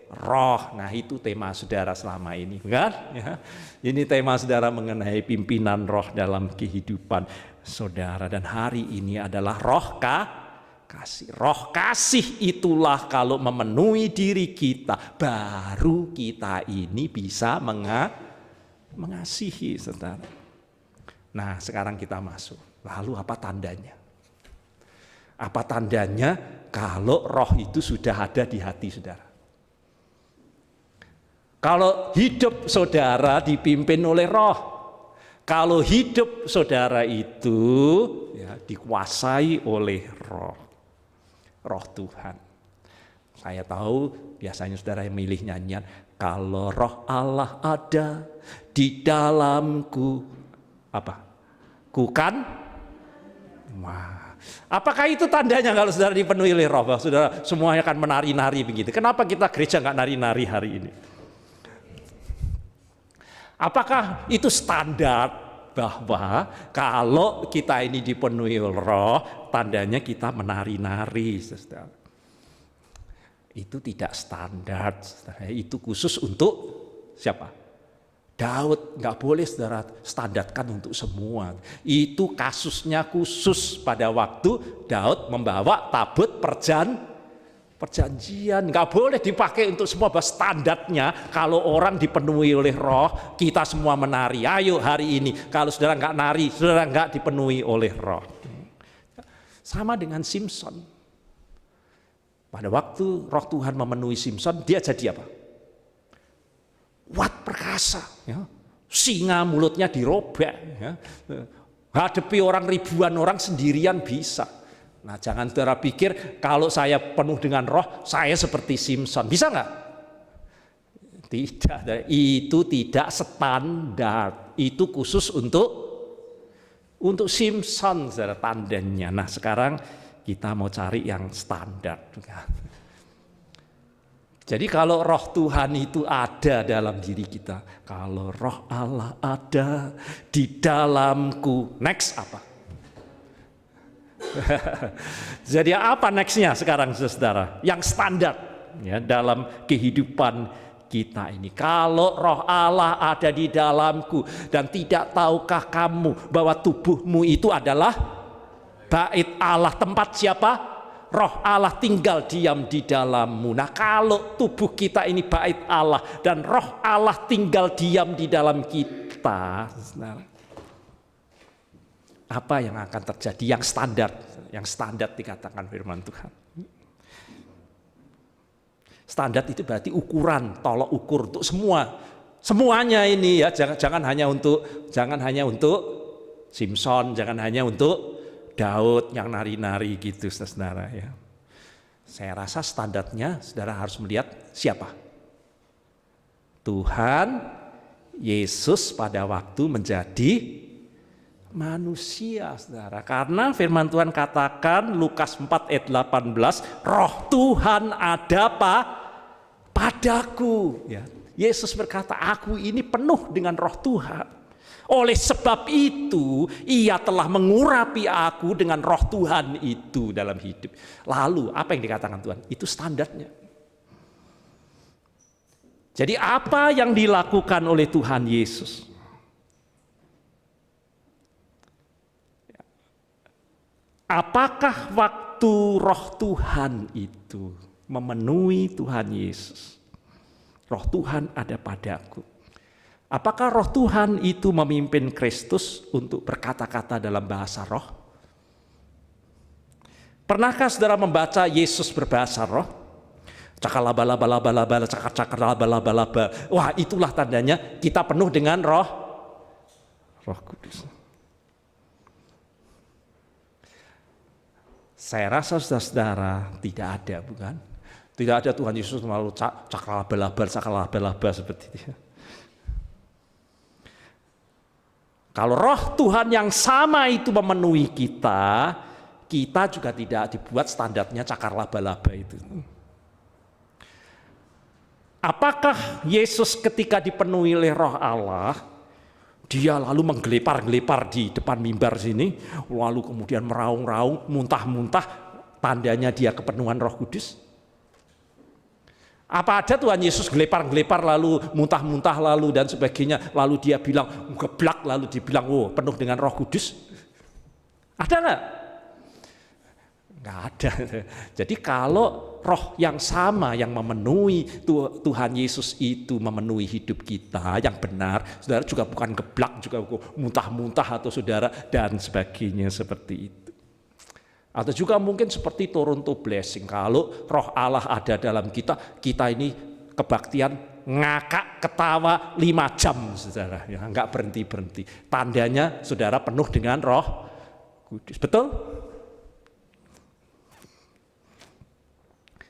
Roh. Nah, itu tema saudara selama ini, kan? Ya. Ini tema saudara mengenai pimpinan Roh dalam kehidupan saudara. Dan hari ini adalah Roh kasih. Roh kasih itulah kalau memenuhi diri kita, baru kita ini bisa mengasihi, saudara. Nah, sekarang kita masuk. Lalu apa tandanya? Apa tandanya kalau roh itu sudah ada di hati saudara? Kalau hidup saudara dipimpin oleh roh, kalau hidup saudara itu ya, dikuasai oleh roh Tuhan. Saya tahu biasanya saudara yang milih nyanyian, kalau roh Allah ada di dalamku, apa? Kukan, wah, apakah itu tandanya kalau saudara dipenuhi oleh roh, bahwa saudara semuanya akan menari-nari begitu? Kenapa kita gereja nggak nari-nari hari ini? Apakah itu standar bahwa kalau kita ini dipenuhi oleh roh, tandanya kita menari-nari, saudara? Itu tidak standar, saudara. Itu khusus untuk siapa? Daud. Nggak boleh saudara standarkan untuk semua. Itu kasusnya khusus pada waktu Daud membawa tabut perjanjian. Nggak boleh dipakai untuk semua. Bahwa standarnya kalau orang dipenuhi oleh roh, kita semua menari. Ayo hari ini, kalau saudara nggak nari, saudara nggak dipenuhi oleh roh. Sama dengan Simson. Pada waktu roh Tuhan memenuhi Simson, dia jadi apa? Wat perkasa, ya. Singa mulutnya dirobek, ya. Hadapi orang ribuan orang sendirian bisa. Nah, jangan saudara pikir kalau saya penuh dengan roh, saya seperti Simson. Bisa nggak? Tidak, itu tidak standar. Itu khusus untuk Simson, saudara, tandanya. Nah, sekarang kita mau cari yang standar. Jadi kalau roh Tuhan itu ada dalam diri kita, kalau roh Allah ada di dalamku, next apa? Jadi apa nextnya sekarang saudara? Yang standar ya, dalam kehidupan kita ini. Kalau roh Allah ada di dalamku, dan tidak tahukah kamu bahwa tubuhmu itu adalah bait Allah, tempat siapa? Roh Allah tinggal diam di dalammu. Nah, kalau tubuh kita ini bait Allah dan roh Allah tinggal diam di dalam kita, apa yang akan terjadi? Yang standar dikatakan firman Tuhan. Standar itu berarti ukuran, tolok ukur untuk semuanya ini ya. Jangan hanya untuk Simson, jangan hanya untuk Daud yang nari-nari gitu, saudara ya. Saya rasa standarnya saudara harus melihat siapa? Tuhan Yesus pada waktu menjadi manusia, saudara. Karena firman Tuhan katakan Lukas 4 ayat 18, roh Tuhan ada padaku. Ya. Yesus berkata, aku ini penuh dengan roh Tuhan. Oleh sebab itu, ia telah mengurapi aku dengan roh Tuhan itu dalam hidup. Lalu, apa yang dikatakan Tuhan? Itu standarnya. Jadi apa yang dilakukan oleh Tuhan Yesus? Apakah waktu roh Tuhan itu memenuhi Tuhan Yesus? Roh Tuhan ada padaku. Apakah roh Tuhan itu memimpin Kristus untuk berkata-kata dalam bahasa roh? Pernahkah saudara membaca Yesus berbahasa roh? Cakalabalabalabala, cakar-cakalabalabalaba. Wah, itulah tandanya kita penuh dengan roh Kudus. Saya rasa saudara tidak ada, bukan? Tidak ada Tuhan Yesus melalui cakalabalabalaba seperti itu. Kalau roh Tuhan yang sama itu memenuhi kita, kita juga tidak dibuat standarnya cakar laba-laba itu. Apakah Yesus ketika dipenuhi oleh roh Allah, Dia lalu menggelepar-gelepar di depan mimbar sini, lalu kemudian meraung-raung, muntah-muntah, tandanya dia kepenuhan Roh Kudus. Apa ada Tuhan Yesus gelepar-gelepar lalu muntah-muntah lalu dan sebagainya, lalu dia bilang geblak, lalu dibilang penuh dengan Roh Kudus? Ada nggak? Nggak ada. Jadi kalau roh yang sama yang memenuhi Tuhan Yesus itu memenuhi hidup kita yang benar, saudara, juga bukan geblak, juga muntah-muntah atau saudara dan sebagainya seperti itu. Atau juga mungkin seperti Toronto Blessing, kalau roh Allah ada dalam kita, kita ini kebaktian ngakak ketawa 5 jam, saudara, ya, nggak berhenti-berhenti. Tandanya saudara penuh dengan Roh Kudus, betul?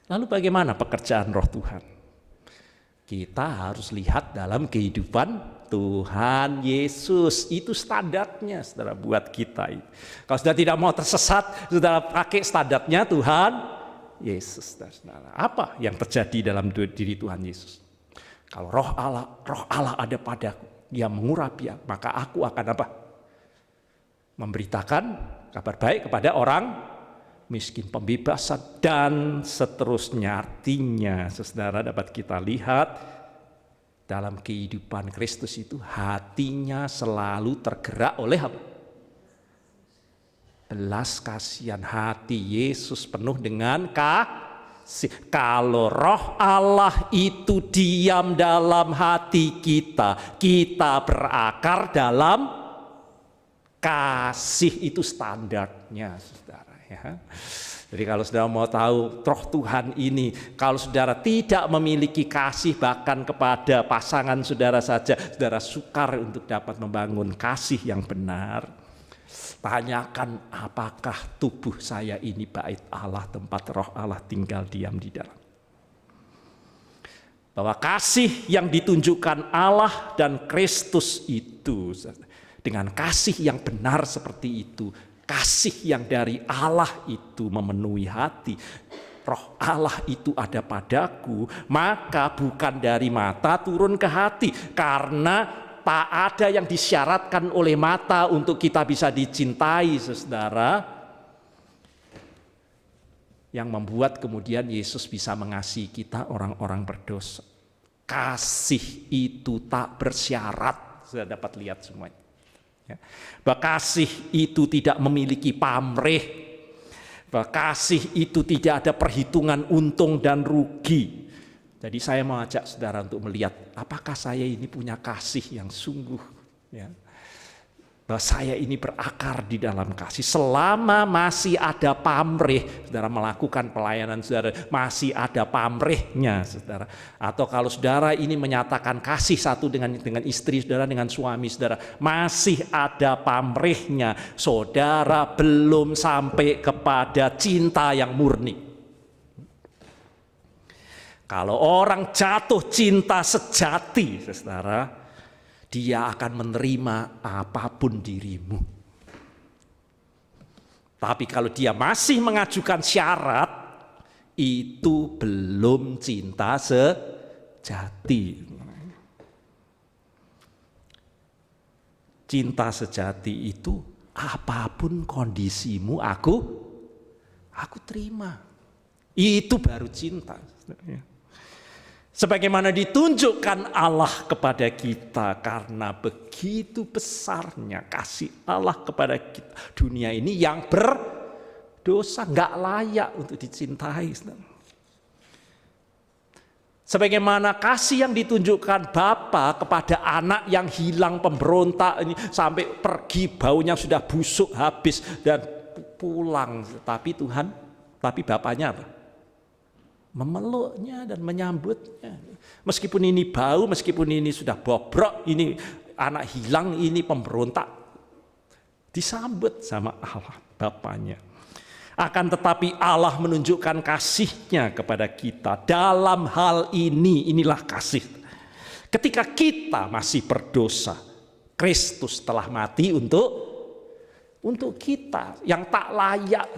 Lalu bagaimana pekerjaan Roh Tuhan? Kita harus lihat dalam kehidupan Tuhan Yesus. Itu standarnya, saudara, buat kita. Kalau sudah tidak mau tersesat, saudara pakai standarnya Tuhan Yesus. Saudara, apa yang terjadi dalam diri Tuhan Yesus? Kalau Roh Allah ada padaku, Dia mengurapi, maka aku akan apa? Memberitakan kabar baik kepada orang miskin, pembebasan, dan seterusnya. Artinya, saudara, dapat kita lihat dalam kehidupan Kristus itu hatinya selalu tergerak oleh apa? Belas kasihan. Hati Yesus penuh dengan kasih. Kalau Roh Allah itu diam dalam hati kita, kita berakar dalam kasih. Itu standarnya, saudara. Ya. Jadi kalau saudara mau tahu Roh Tuhan ini, kalau saudara tidak memiliki kasih bahkan kepada pasangan saudara saja, saudara sukar untuk dapat membangun kasih yang benar. Tanyakan, apakah tubuh saya ini bait Allah, tempat Roh Allah tinggal diam di dalam. Bahwa kasih yang ditunjukkan Allah dan Kristus itu, dengan kasih yang benar seperti itu, kasih yang dari Allah itu memenuhi hati. Roh Allah itu ada padaku, maka bukan dari mata turun ke hati. Karena tak ada yang disyaratkan oleh mata untuk kita bisa dicintai, saudara. Yang membuat kemudian Yesus bisa mengasihi kita orang-orang berdosa. Kasih itu tak bersyarat, sudah dapat lihat semuanya. Ya. Bahwa kasih itu tidak memiliki pamrih, bahwa kasih itu tidak ada perhitungan untung dan rugi. Jadi saya mau ajak saudara untuk melihat apakah saya ini punya kasih yang sungguh, ya. Bahwa saya ini berakar di dalam kasih. Selama masih ada pamrih, saudara melakukan pelayanan saudara, masih ada pamrihnya, saudara. Atau kalau saudara ini menyatakan kasih satu dengan istri saudara, dengan suami saudara, masih ada pamrihnya, saudara belum sampai kepada cinta yang murni. Kalau orang jatuh cinta sejati, saudara, dia akan menerima apapun dirimu. Tapi kalau dia masih mengajukan syarat, itu belum cinta sejati. Cinta sejati itu apapun kondisimu aku terima. Itu baru cinta. Sebagaimana ditunjukkan Allah kepada kita, karena begitu besarnya kasih Allah kepada kita. Dunia ini yang berdosa, nggak layak untuk dicintai. Sebagaimana kasih yang ditunjukkan Bapa kepada anak yang hilang, pemberontak ini, sampai pergi baunya sudah busuk habis dan pulang. Tapi Bapaknya apa? Memeluknya dan menyambutnya. Meskipun ini bau, meskipun ini sudah bobrok, ini anak hilang, ini pemberontak, disambut sama Allah Bapaknya. Akan tetapi Allah menunjukkan kasih-Nya kepada kita dalam hal ini. Inilah kasih. Ketika kita masih berdosa, Kristus telah mati untuk kita yang tak layak.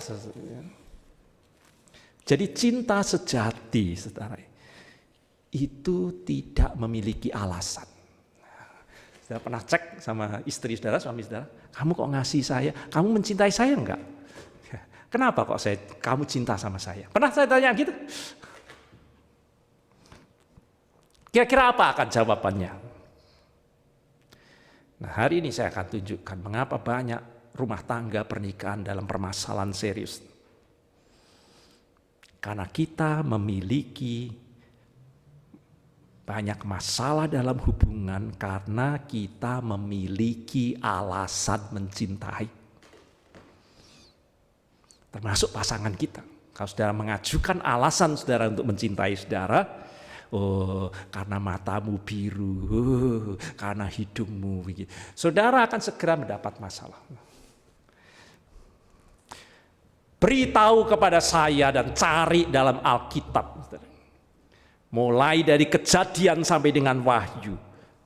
Jadi cinta sejati, saudara, itu tidak memiliki alasan. Saudara pernah cek sama istri saudara, suami saudara, kamu kok ngasih saya, kamu mencintai saya enggak? Kenapa kok kamu cinta sama saya? Pernah saya tanya gitu? Kira-kira apa akan jawabannya? Nah, hari ini saya akan tunjukkan mengapa banyak rumah tangga pernikahan dalam permasalahan serius. Karena kita memiliki banyak masalah dalam hubungan karena kita memiliki alasan mencintai. Termasuk pasangan kita. Kalau saudara mengajukan alasan saudara untuk mencintai saudara, oh karena matamu biru, karena hidungmu begitu. Saudara akan segera mendapat masalah. Beritahu kepada saya dan cari dalam Alkitab. Mulai dari Kejadian sampai dengan Wahyu.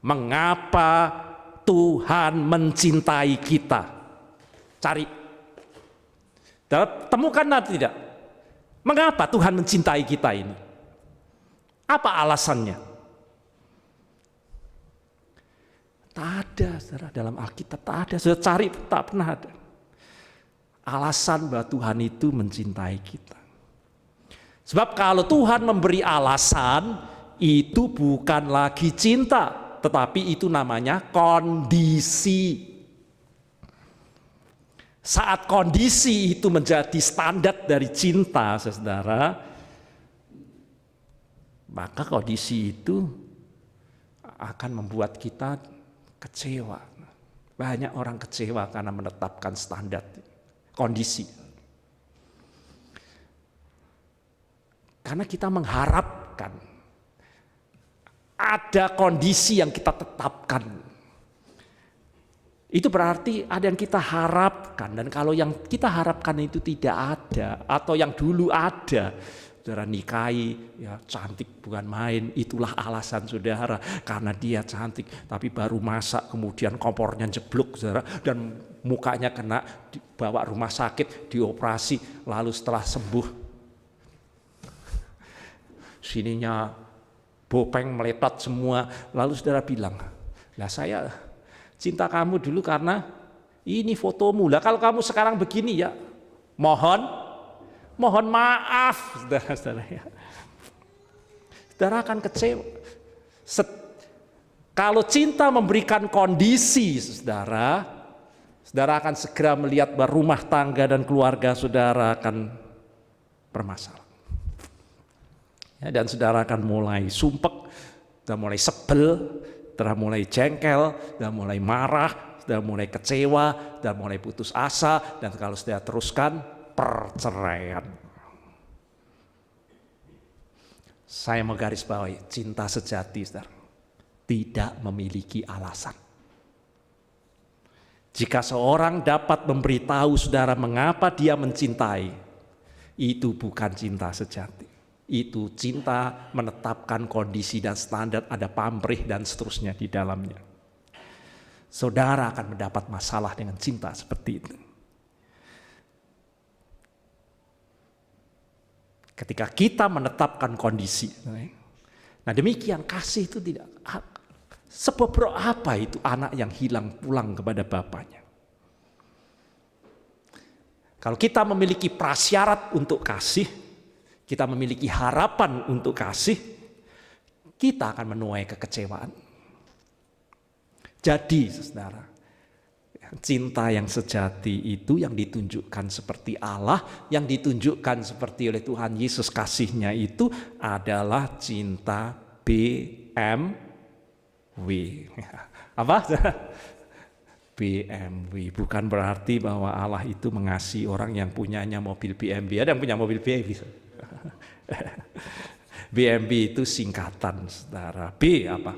Mengapa Tuhan mencintai kita? Cari. Temukan nanti tidak? Mengapa Tuhan mencintai kita ini? Apa alasannya? Tak ada, saudara, dalam Alkitab tak ada. Sudah cari, tak pernah ada. Alasan bahwa Tuhan itu mencintai kita. Sebab kalau Tuhan memberi alasan, itu bukan lagi cinta, tetapi itu namanya kondisi. Saat kondisi itu menjadi standar dari cinta, saudara, maka kondisi itu akan membuat kita kecewa. Banyak orang kecewa karena menetapkan standar kondisi. Karena kita mengharapkan ada kondisi yang kita tetapkan. Itu berarti ada yang kita harapkan, dan kalau yang kita harapkan itu tidak ada atau yang dulu ada, saudara nikahi, ya cantik bukan main, itulah alasan saudara karena dia cantik, tapi baru masak kemudian kompornya jeblok saudara dan mukanya kena dibawa rumah sakit, dioperasi, lalu setelah sembuh sininya bopeng meletot semua, lalu saudara bilang, lah saya cinta kamu dulu karena ini fotomu, lah kalau kamu sekarang begini ya mohon maaf saudara ya. Saudara akan kecewa. Kalau cinta memberikan kondisi saudara akan segera melihat bahwa rumah tangga dan keluarga saudara akan bermasalah. Ya, dan saudara akan mulai sumpek, sudah mulai sebel, sudah mulai jengkel, sudah mulai marah, sudah mulai kecewa, sudah mulai putus asa, dan kalau sudah teruskan perceraian. Saya mau garis bawahi, cinta sejati saudara tidak memiliki alasan. Jika seorang dapat memberitahu saudara mengapa dia mencintai, itu bukan cinta sejati. Itu cinta menetapkan kondisi dan standar, ada pamrih dan seterusnya di dalamnya. Saudara akan mendapat masalah dengan cinta seperti itu. Ketika kita menetapkan kondisi. Nah demikian kasih itu tidak. Sebobro apa itu anak yang hilang pulang kepada bapaknya. Kalau kita memiliki prasyarat untuk kasih, kita memiliki harapan untuk kasih, kita akan menuai kekecewaan. Jadi saudara, cinta yang sejati itu yang ditunjukkan seperti Allah, yang ditunjukkan seperti oleh Tuhan Yesus kasihnya itu adalah cinta BMW. Apa? BMW. Bukan berarti bahwa Allah itu mengasihi orang yang punyanya mobil BMW. Ada yang punya mobil BMW. BMW itu singkatan saudara. B apa?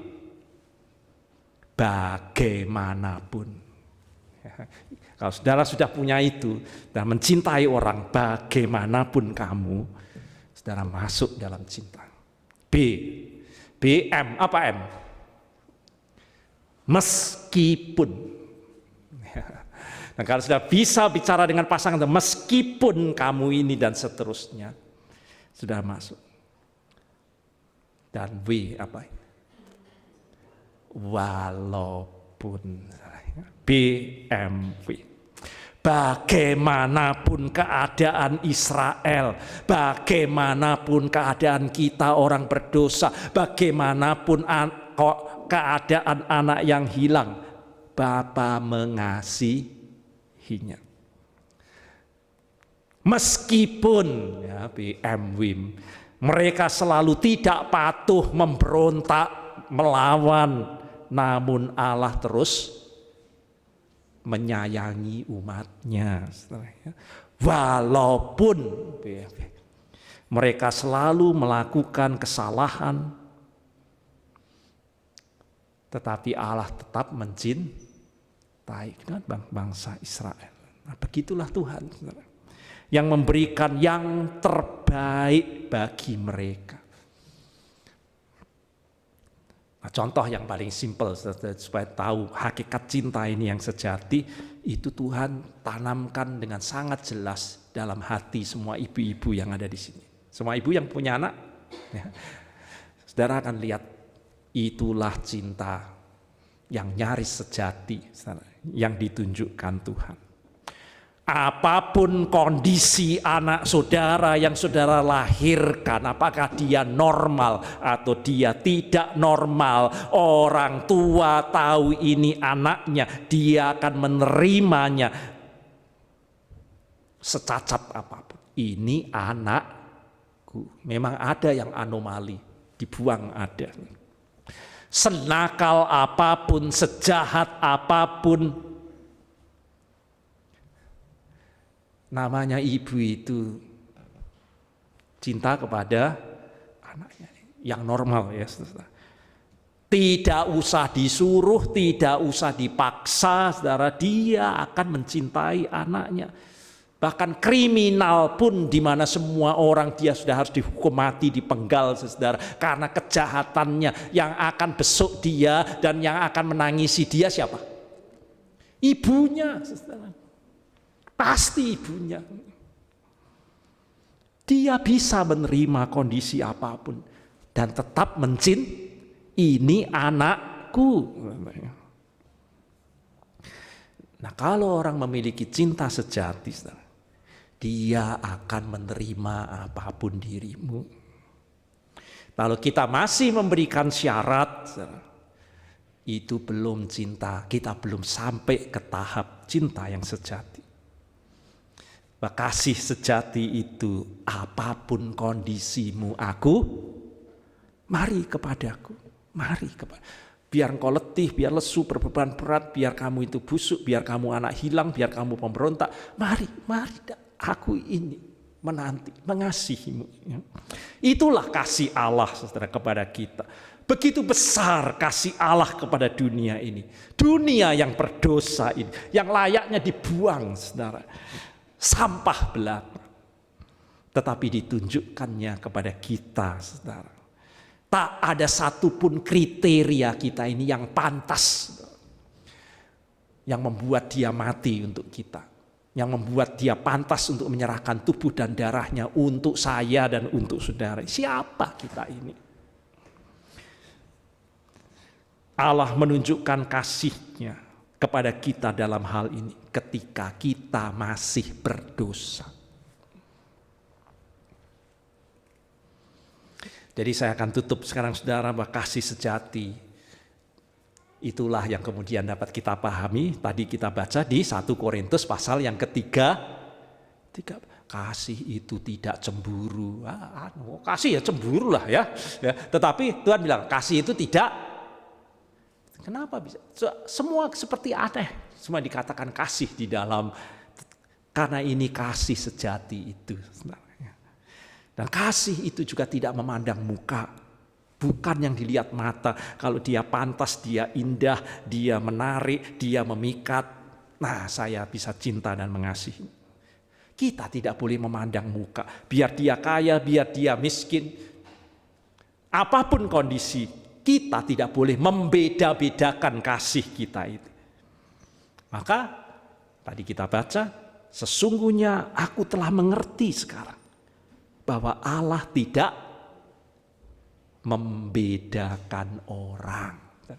Bagaimanapun. Kalau saudara sudah punya itu dan mencintai orang bagaimanapun kamu, saudara masuk dalam cinta. BM apa M? Meskipun. Nah, kalau sudah bisa bicara dengan pasangan, meskipun kamu ini dan seterusnya, sudah masuk. Dan W apa? Walaupun. walaupun BMW, bagaimanapun keadaan Israel, bagaimanapun keadaan kita orang berdosa, bagaimanapun keadaan anak yang hilang, Bapa mengasihinya. Meskipun ya, BMW mereka selalu tidak patuh, memberontak, melawan, namun Allah terus menyayangi umatnya. Walaupun mereka selalu melakukan kesalahan, tetapi Allah tetap mencintai bangsa Israel. Nah, begitulah Tuhan yang memberikan yang terbaik bagi mereka. Nah, contoh yang paling simpel supaya tahu hakikat cinta ini yang sejati, itu Tuhan tanamkan dengan sangat jelas dalam hati semua ibu-ibu yang ada di sini. Semua ibu yang punya anak, ya, saudara akan lihat itulah cinta yang nyaris sejati yang ditunjukkan Tuhan. Apapun kondisi anak saudara yang saudara lahirkan, apakah dia normal atau dia tidak normal, orang tua tahu ini anaknya, dia akan menerimanya secacat apapun. Ini anakku. Memang ada yang anomali, dibuang ada. Senakal apapun, sejahat apapun, namanya ibu itu cinta kepada anaknya yang normal ya. Tidak usah disuruh, tidak usah dipaksa, saudara, dia akan mencintai anaknya. Bahkan kriminal pun di mana semua orang dia sudah harus dihukum mati, dipenggal, saudara, karena kejahatannya, yang akan besuk dia dan yang akan menangisi dia siapa? Ibunya, saudara. Pasti ibunya. Dia bisa menerima kondisi apapun dan tetap mencintai, ini anakku. Nah, kalau orang memiliki cinta sejati, dia akan menerima apapun dirimu. Kalau kita masih memberikan syarat, itu belum cinta. Kita belum sampai ke tahap cinta yang sejati. Kasih sejati itu, apapun kondisimu, mari kepadaku, mari kepada. Biar engkau letih, biar lesu, berbeban berat, biar kamu itu busuk, biar kamu anak hilang, biar kamu pemberontak, mari, aku ini menanti, mengasihimu. Itulah kasih Allah, saudara, kepada kita. Begitu besar kasih Allah kepada dunia ini, dunia yang berdosa ini, yang layaknya dibuang, saudara. Sampah belaka, tetapi ditunjukkannya kepada kita, saudara. Tak ada satupun kriteria kita ini yang pantas, yang membuat dia mati untuk kita, yang membuat dia pantas untuk menyerahkan tubuh dan darahnya untuk saya dan untuk saudara. Siapa kita ini? Allah menunjukkan kasih-Nya kepada kita dalam hal ini ketika kita masih berdosa. Jadi saya akan tutup sekarang, saudara, bahwa kasih sejati itulah yang kemudian dapat kita pahami. Tadi kita baca di 1 Korintus pasal yang ketiga, kasih itu tidak cemburu. Kasih ya cemburu lah ya. Tetapi Tuhan bilang kasih itu tidak. Kenapa bisa? Semua seperti aneh. Semua dikatakan kasih di dalam. Karena ini kasih sejati itu. Dan kasih itu juga tidak memandang muka. Bukan yang dilihat mata. Kalau dia pantas, dia indah, dia menarik, dia memikat. Nah, saya bisa cinta dan mengasihi. Kita tidak boleh memandang muka. Biar dia kaya, biar dia miskin. Apapun kondisi, kita tidak boleh membeda-bedakan kasih kita itu. Maka tadi kita baca, sesungguhnya aku telah mengerti sekarang bahwa Allah tidak membedakan orang.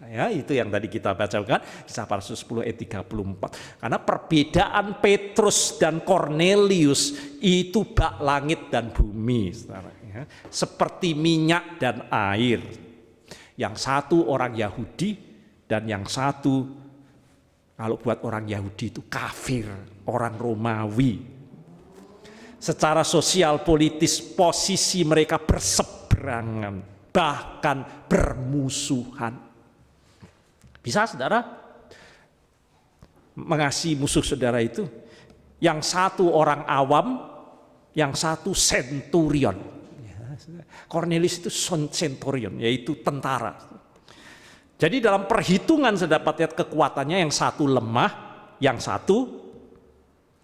Ya, itu yang tadi kita bacakan, Kisah Para Rasul 10 ayat 34. Karena perbedaan Petrus dan Kornelius itu bak langit dan bumi, saudara, ya. Seperti minyak dan air. Yang satu orang Yahudi dan yang satu, kalau buat orang Yahudi itu kafir, orang Romawi. Secara sosial politis posisi mereka berseberangan, bahkan bermusuhan. Bisa saudara mengasihi musuh saudara itu? Yang satu orang awam, yang satu centurion. Cornelius itu centurion, yaitu tentara. Jadi dalam perhitungan saya dapat lihat kekuatannya, yang satu lemah, yang satu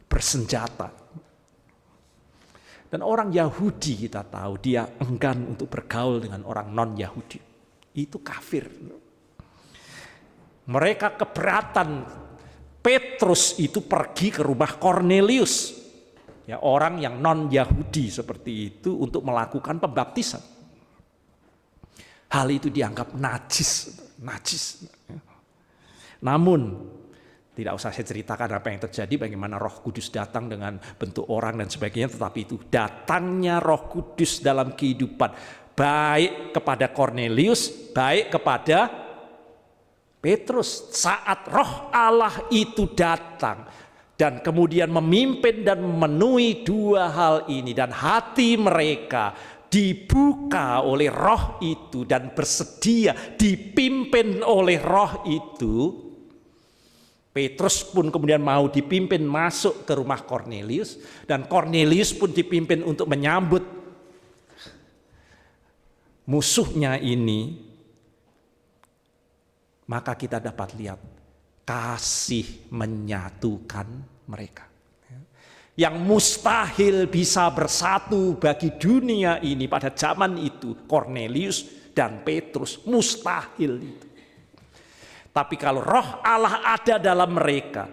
bersenjata. Dan orang Yahudi kita tahu dia enggan untuk bergaul dengan orang non-Yahudi. Itu kafir. Mereka keberatan Petrus itu pergi ke rumah Kornelius, ya, orang yang non-Yahudi seperti itu, untuk melakukan pembaptisan. Hal itu dianggap najis. Namun tidak usah saya ceritakan apa yang terjadi, bagaimana Roh Kudus datang dengan bentuk orang dan sebagainya, tetapi itu datangnya Roh Kudus dalam kehidupan baik kepada Kornelius, baik kepada Petrus. Saat Roh Allah itu datang dan kemudian memimpin dan memenuhi dua hal ini, dan hati mereka dibuka oleh Roh itu dan bersedia dipimpin oleh Roh itu, Petrus pun kemudian mau dipimpin masuk ke rumah Kornelius, dan Kornelius pun dipimpin untuk menyambut musuhnya ini. Maka kita dapat lihat kasih menyatukan mereka. Yang mustahil bisa bersatu bagi dunia ini pada zaman itu, Kornelius dan Petrus, mustahil itu. Tapi kalau Roh Allah ada dalam mereka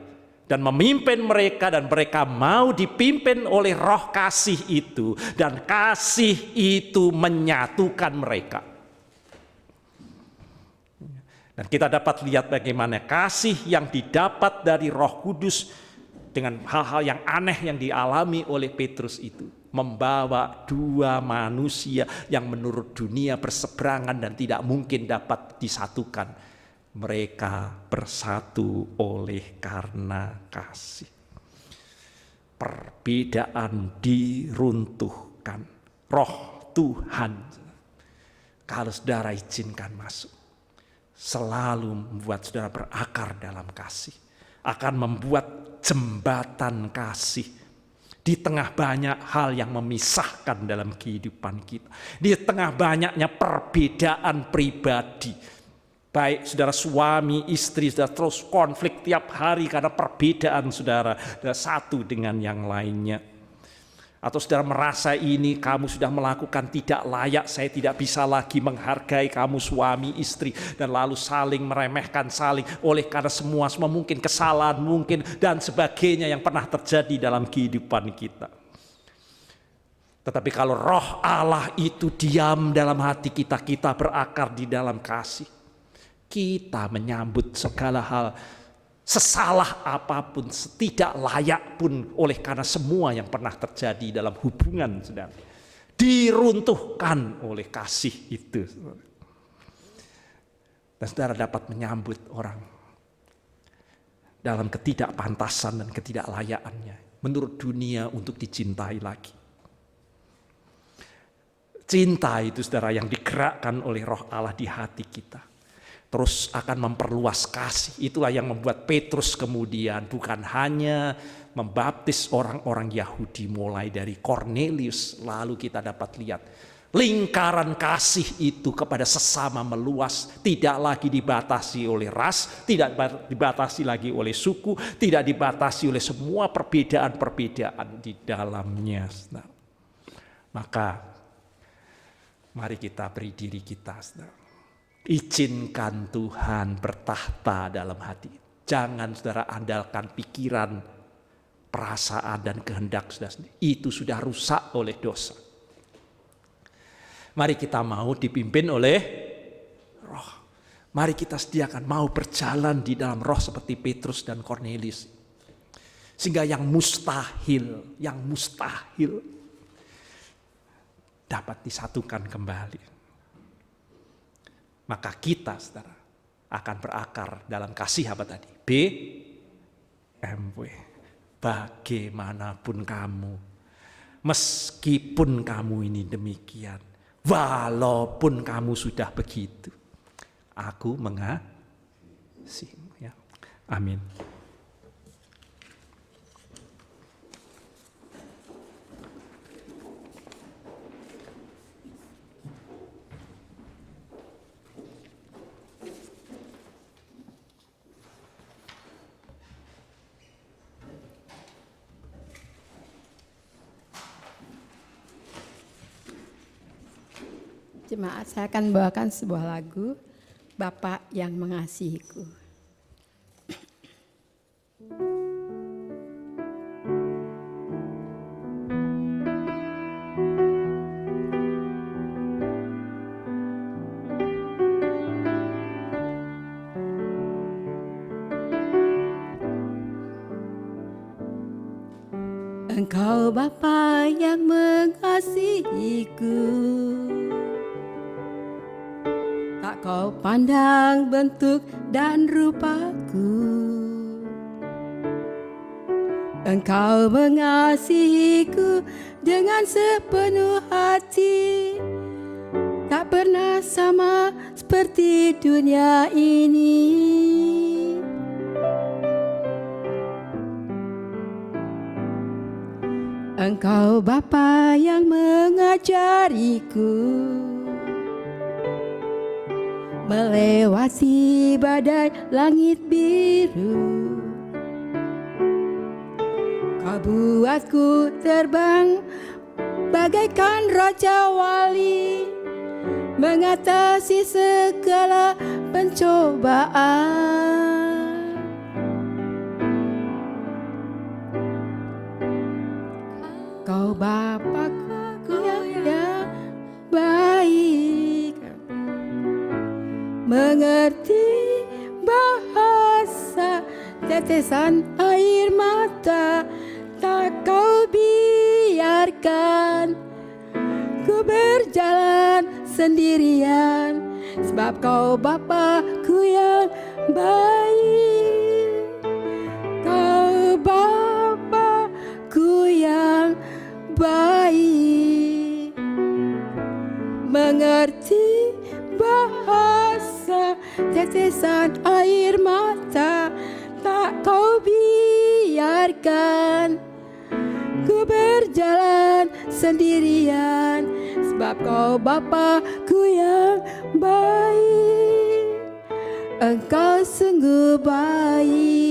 dan memimpin mereka, dan mereka mau dipimpin oleh Roh kasih itu, dan kasih itu menyatukan mereka. Dan kita dapat lihat bagaimana kasih yang didapat dari Roh Kudus dengan hal-hal yang aneh yang dialami oleh Petrus itu membawa dua manusia yang menurut dunia berseberangan dan tidak mungkin dapat disatukan. Mereka bersatu oleh karena kasih. Perbedaan diruntuhkan. Roh Tuhan, kalau saudara izinkan masuk, selalu membuat saudara berakar dalam kasih. Akan membuat jembatan kasih di tengah banyak hal yang memisahkan dalam kehidupan kita. Di tengah banyaknya perbedaan pribadi. Baik saudara suami, istri, saudara terus konflik tiap hari karena perbedaan saudara satu dengan yang lainnya. Atau saudara merasa ini kamu sudah melakukan tidak layak, saya tidak bisa lagi menghargai kamu suami istri, dan lalu saling meremehkan saling oleh karena semua mungkin kesalahan mungkin dan sebagainya yang pernah terjadi dalam kehidupan kita. Tetapi kalau Roh Allah itu diam dalam hati kita, kita berakar di dalam kasih, kita menyambut segala hal, sesalah apapun, tidak layak pun, oleh karena semua yang pernah terjadi dalam hubungan saudara diruntuhkan oleh kasih itu. Dan saudara dapat menyambut orang dalam ketidakpantasan dan ketidaklayakannya menurut dunia untuk dicintai lagi. Cinta itu saudara yang digerakkan oleh Roh Allah di hati kita, terus akan memperluas kasih. Itulah yang membuat Petrus kemudian bukan hanya membaptis orang-orang Yahudi mulai dari Kornelius, lalu kita dapat lihat lingkaran kasih itu kepada sesama meluas, tidak lagi dibatasi oleh ras, tidak dibatasi lagi oleh suku, tidak dibatasi oleh semua perbedaan-perbedaan di dalamnya. Maka mari kita beri diri kita, saudara. Izinkan Tuhan bertahta dalam hati. Jangan saudara andalkan pikiran, perasaan dan kehendak saudara sendiri. Itu sudah rusak oleh dosa. Mari kita mau dipimpin oleh Roh. Mari kita sediakan mau berjalan di dalam roh seperti Petrus dan Kornelius. Sehingga yang mustahil dapat disatukan kembali. Maka kita, saudara, akan berakar dalam kasih apa tadi? BMW. Bagaimanapun kamu, meskipun kamu ini demikian, walaupun kamu sudah begitu, aku mengasihimu. Ya. Amin. Jemaat, saya akan membawakan sebuah lagu, Bapa yang Mengasihiku. Engkau Bapa yang mengasihiku, tak kau pandang bentuk dan rupaku. Engkau mengasihiku dengan sepenuh hati, tak pernah sama seperti dunia ini. Engkau Bapa yang mengajariku melewati badai langit biru. Kau buatku terbang bagaikan raja wali, mengatasi segala pencobaan. Kau Bapakku yang baik, mengerti bahasa tetesan air mata, tak kau biarkan ku berjalan sendirian, sebab kau Bapakku yang baik. Kau Bapakku yang baik, mengerti bahasa tetesan air mata, tak kau biarkan ku berjalan sendirian, sebab kau Bapakku yang baik. Engkau sungguh baik.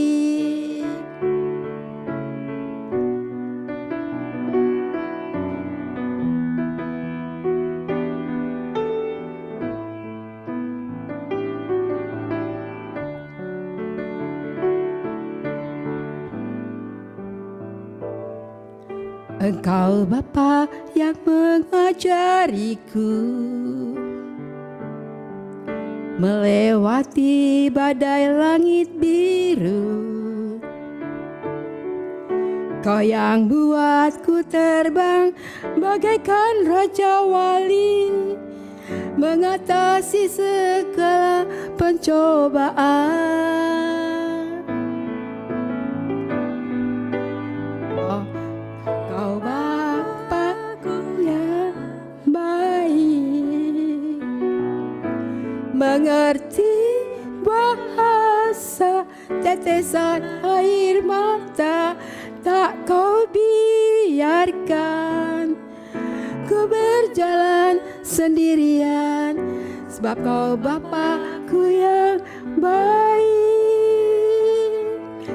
Engkau Bapa yang mengajariku melewati badai langit biru. Kau yang buatku terbang bagaikan raja wali, mengatasi segala pencobaan. Kau Bapakku yang baik, mengerti bahasa tetesan air mata, tak kau biarkan ku berjalan sendirian, sebab kau Bapakku yang baik.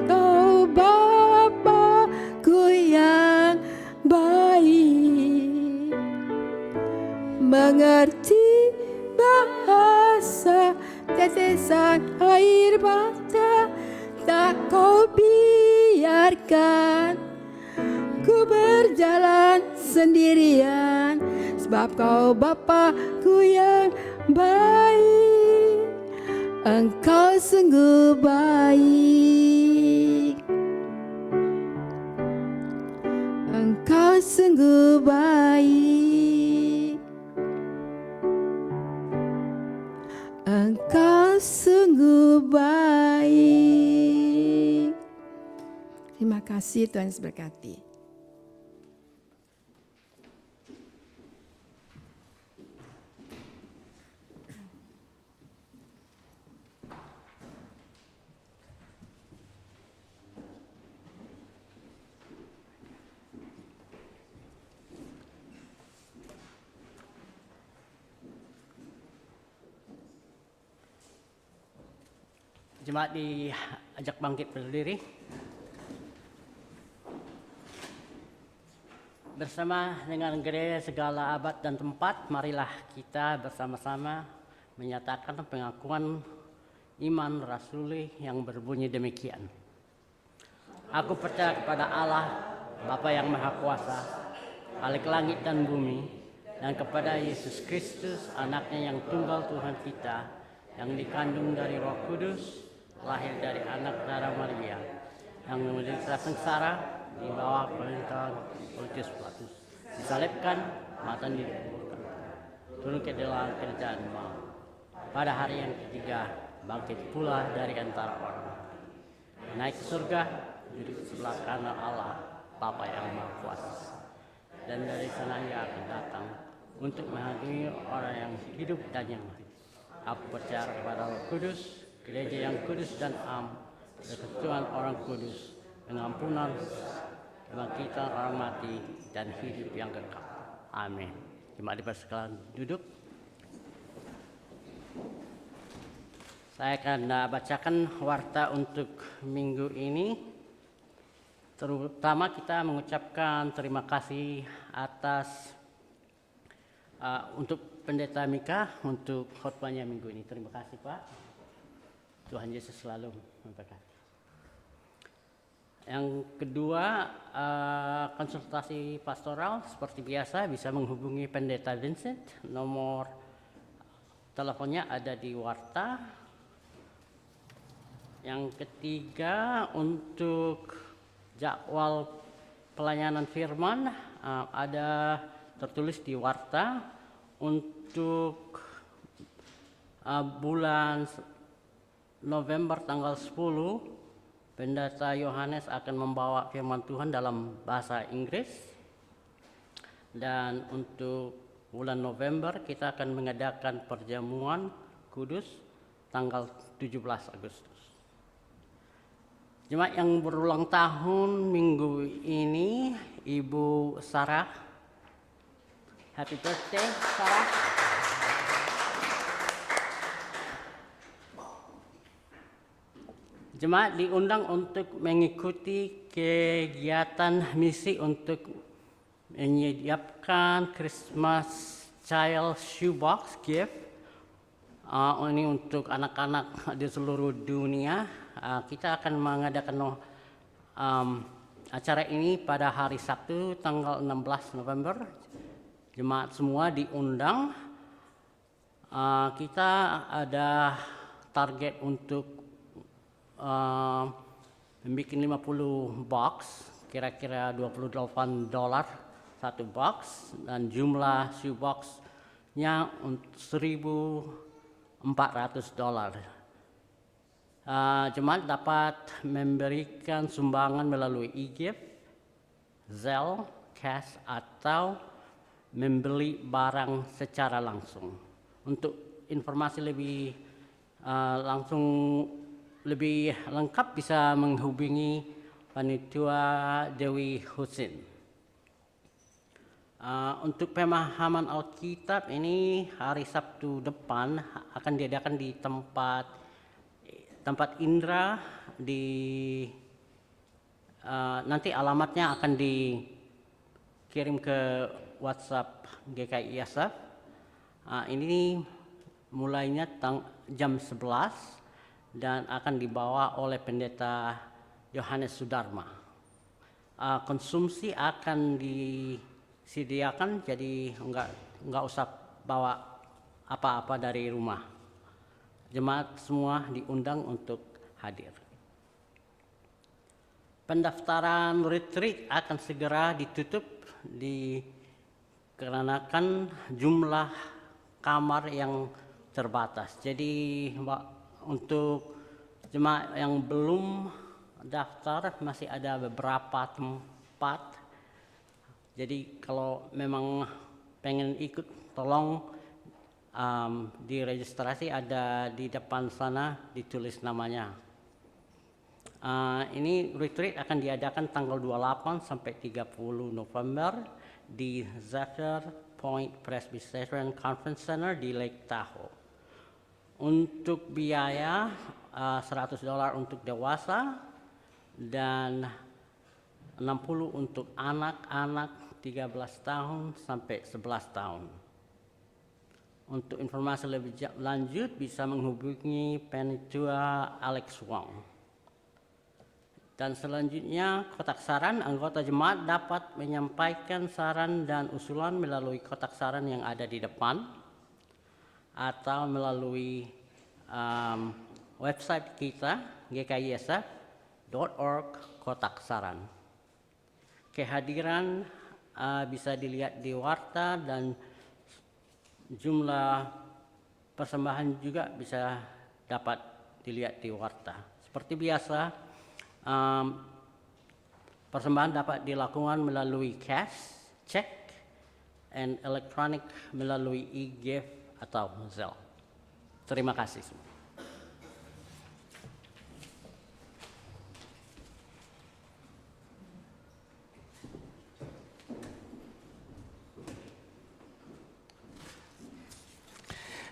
Kau Bapakku yang baik, mengerti bahasa tetesan air mata, tak kau biarkan ku berjalan sendirian, sebab kau Bapakku yang baik. Engkau sungguh baik, Engkau sungguh baik, Engkau sungguh baik. Terima kasih, Tuhan Yesus berkati. Jemaat diajak bangkit berdiri. Bersama dengan gereja segala abad dan tempat, marilah kita bersama-sama menyatakan pengakuan iman rasuli yang berbunyi demikian. Aku percaya kepada Allah, Bapa yang Maha Kuasa, Khalik langit dan bumi, dan kepada Yesus Kristus, anaknya yang tunggal Tuhan kita, yang dikandung dari Roh Kudus, lahir dari anak darah Maria, yang menderita sengsara di bawah pemerintahan Pontius Pilatus, disalibkan, mati dikuburkan, turun ke dalam kerajaan maut. Pada hari yang ketiga, bangkit pula dari antara orang mati, naik ke surga, duduk di sebelah kanan Allah, Bapa yang Maha Kuasa. Dan dari sana Ia akan datang untuk menghadiri orang yang hidup dan yang mati. Aku percaya kepada Roh Kudus, gereja yang kudus dan am, persekutuan orang kudus, pengampunan, kebangkitan orang mati, dan hidup yang kekal. Amin. Jemaat sekalian duduk. Saya akan bacakan warta untuk minggu ini. Terutama kita mengucapkan terima kasih atas untuk Pendeta Mika untuk khotbahnya minggu ini. Terima kasih Pak. Tuhan Yesus selalu memberkati. Yang kedua, konsultasi pastoral seperti biasa bisa menghubungi Pendeta Vincent. Nomor teleponnya ada di warta. Yang ketiga, untuk jadwal pelayanan firman ada tertulis di warta. Untuk bulan November tanggal 10, Pendeta Yohanes akan membawa firman Tuhan dalam bahasa Inggris. Dan untuk bulan November kita akan mengadakan perjamuan kudus tanggal 17 Agustus. Jemaat yang berulang tahun minggu ini, Ibu Sarah. Happy birthday, Sarah. Jemaat diundang untuk mengikuti kegiatan misi untuk menyiapkan Christmas Child Shoebox Gift. Ini untuk anak-anak di seluruh dunia. Kita akan mengadakan acara ini pada hari Sabtu tanggal 16 November. Jemaat semua diundang. Kita ada target untuk membuat 50 box, kira-kira $28 satu box, dan jumlah shoebox-nya $1.400. Jemaat dapat memberikan sumbangan melalui e-gift, Zelle, cash, atau membeli barang secara langsung. Untuk informasi lebih lengkap bisa menghubungi Panitia Dewi Husin. Untuk pemahaman Alkitab ini hari Sabtu depan akan diadakan di tempat Indra nanti alamatnya akan dikirim ke WhatsApp GKI IASAF. Ini mulainya jam 11 dan akan dibawa oleh Pendeta Yohanes Sudarma. Konsumsi akan disediakan, jadi enggak usah bawa apa-apa dari rumah. jemaat semua diundang untuk hadir. Pendaftaran retreat akan segera ditutup dikarenakan jumlah kamar yang terbatas. Jadi untuk jemaat yang belum daftar masih ada beberapa tempat. Jadi kalau memang pengen ikut, tolong diregistrasi, ada di depan sana ditulis namanya. Ini retreat akan diadakan tanggal 28 sampai 30 November di Zephyr Point Presbyterian Conference Center di Lake Tahoe. Untuk biaya $100 untuk dewasa dan $60 untuk anak-anak 13 tahun sampai 11 tahun. Untuk informasi lebih lanjut bisa menghubungi Penitua Alex Wong. Dan selanjutnya kotak saran, anggota jemaat dapat menyampaikan saran dan usulan melalui kotak saran yang ada di depan atau melalui website kita gkisf.org kotak saran. Kehadiran bisa dilihat di warta dan jumlah persembahan juga bisa dapat dilihat di warta. Seperti biasa, persembahan dapat dilakukan melalui cash, check, and electronic melalui e-gift atau Zelle. Terima kasih semua.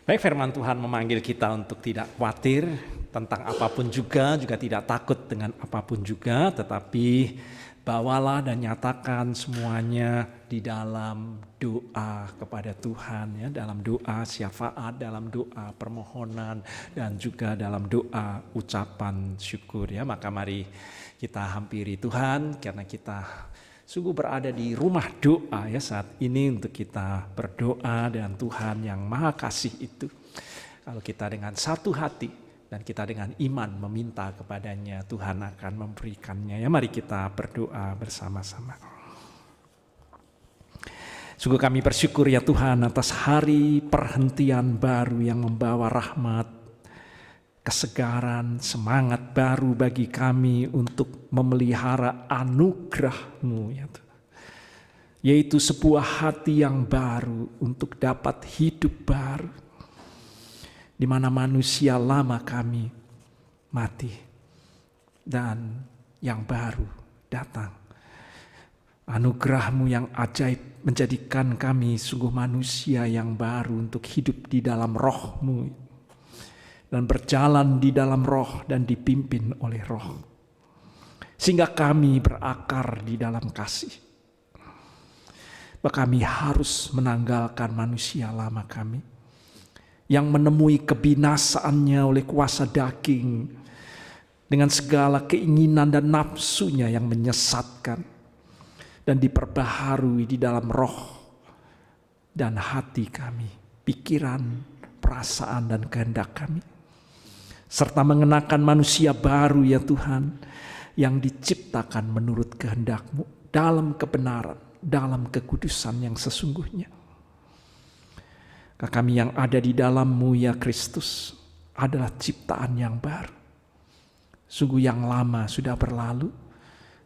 Baik, firman Tuhan memanggil kita untuk tidak khawatir tentang apapun juga tidak takut dengan apapun juga, tetapi bawalah dan nyatakan semuanya di dalam doa kepada Tuhan, ya, dalam doa syafaat, dalam doa permohonan, dan juga dalam doa ucapan syukur, ya. Maka mari kita hampiri Tuhan karena kita sungguh berada di rumah doa, ya, saat ini untuk kita berdoa dengan Tuhan yang Maha Kasih itu. Kalau kita dengan satu hati dan kita dengan iman meminta kepadanya, Tuhan akan memberikannya. Ya, mari kita berdoa bersama-sama. Sungguh kami bersyukur, ya Tuhan, atas hari perhentian baru yang membawa rahmat, kesegaran, semangat baru bagi kami untuk memelihara anugerah-Mu, ya Tuhan. Yaitu sebuah hati yang baru untuk dapat hidup baru, di mana manusia lama kami mati dan yang baru datang. Anugerah-Mu yang ajaib menjadikan kami sungguh manusia yang baru untuk hidup di dalam Roh-Mu dan berjalan di dalam Roh dan dipimpin oleh Roh, sehingga kami berakar di dalam kasih. Maka kami harus menanggalkan manusia lama kami yang menemui kebinasaannya oleh kuasa daging dengan segala keinginan dan nafsunya yang menyesatkan, dan diperbaharui di dalam roh dan hati kami, pikiran, perasaan, dan kehendak kami, serta mengenakan manusia baru, ya Tuhan, yang diciptakan menurut kehendak-Mu dalam kebenaran, dalam kekudusan yang sesungguhnya. Kami yang ada di dalam-Mu, ya Kristus, adalah ciptaan yang baru. Sungguh yang lama sudah berlalu,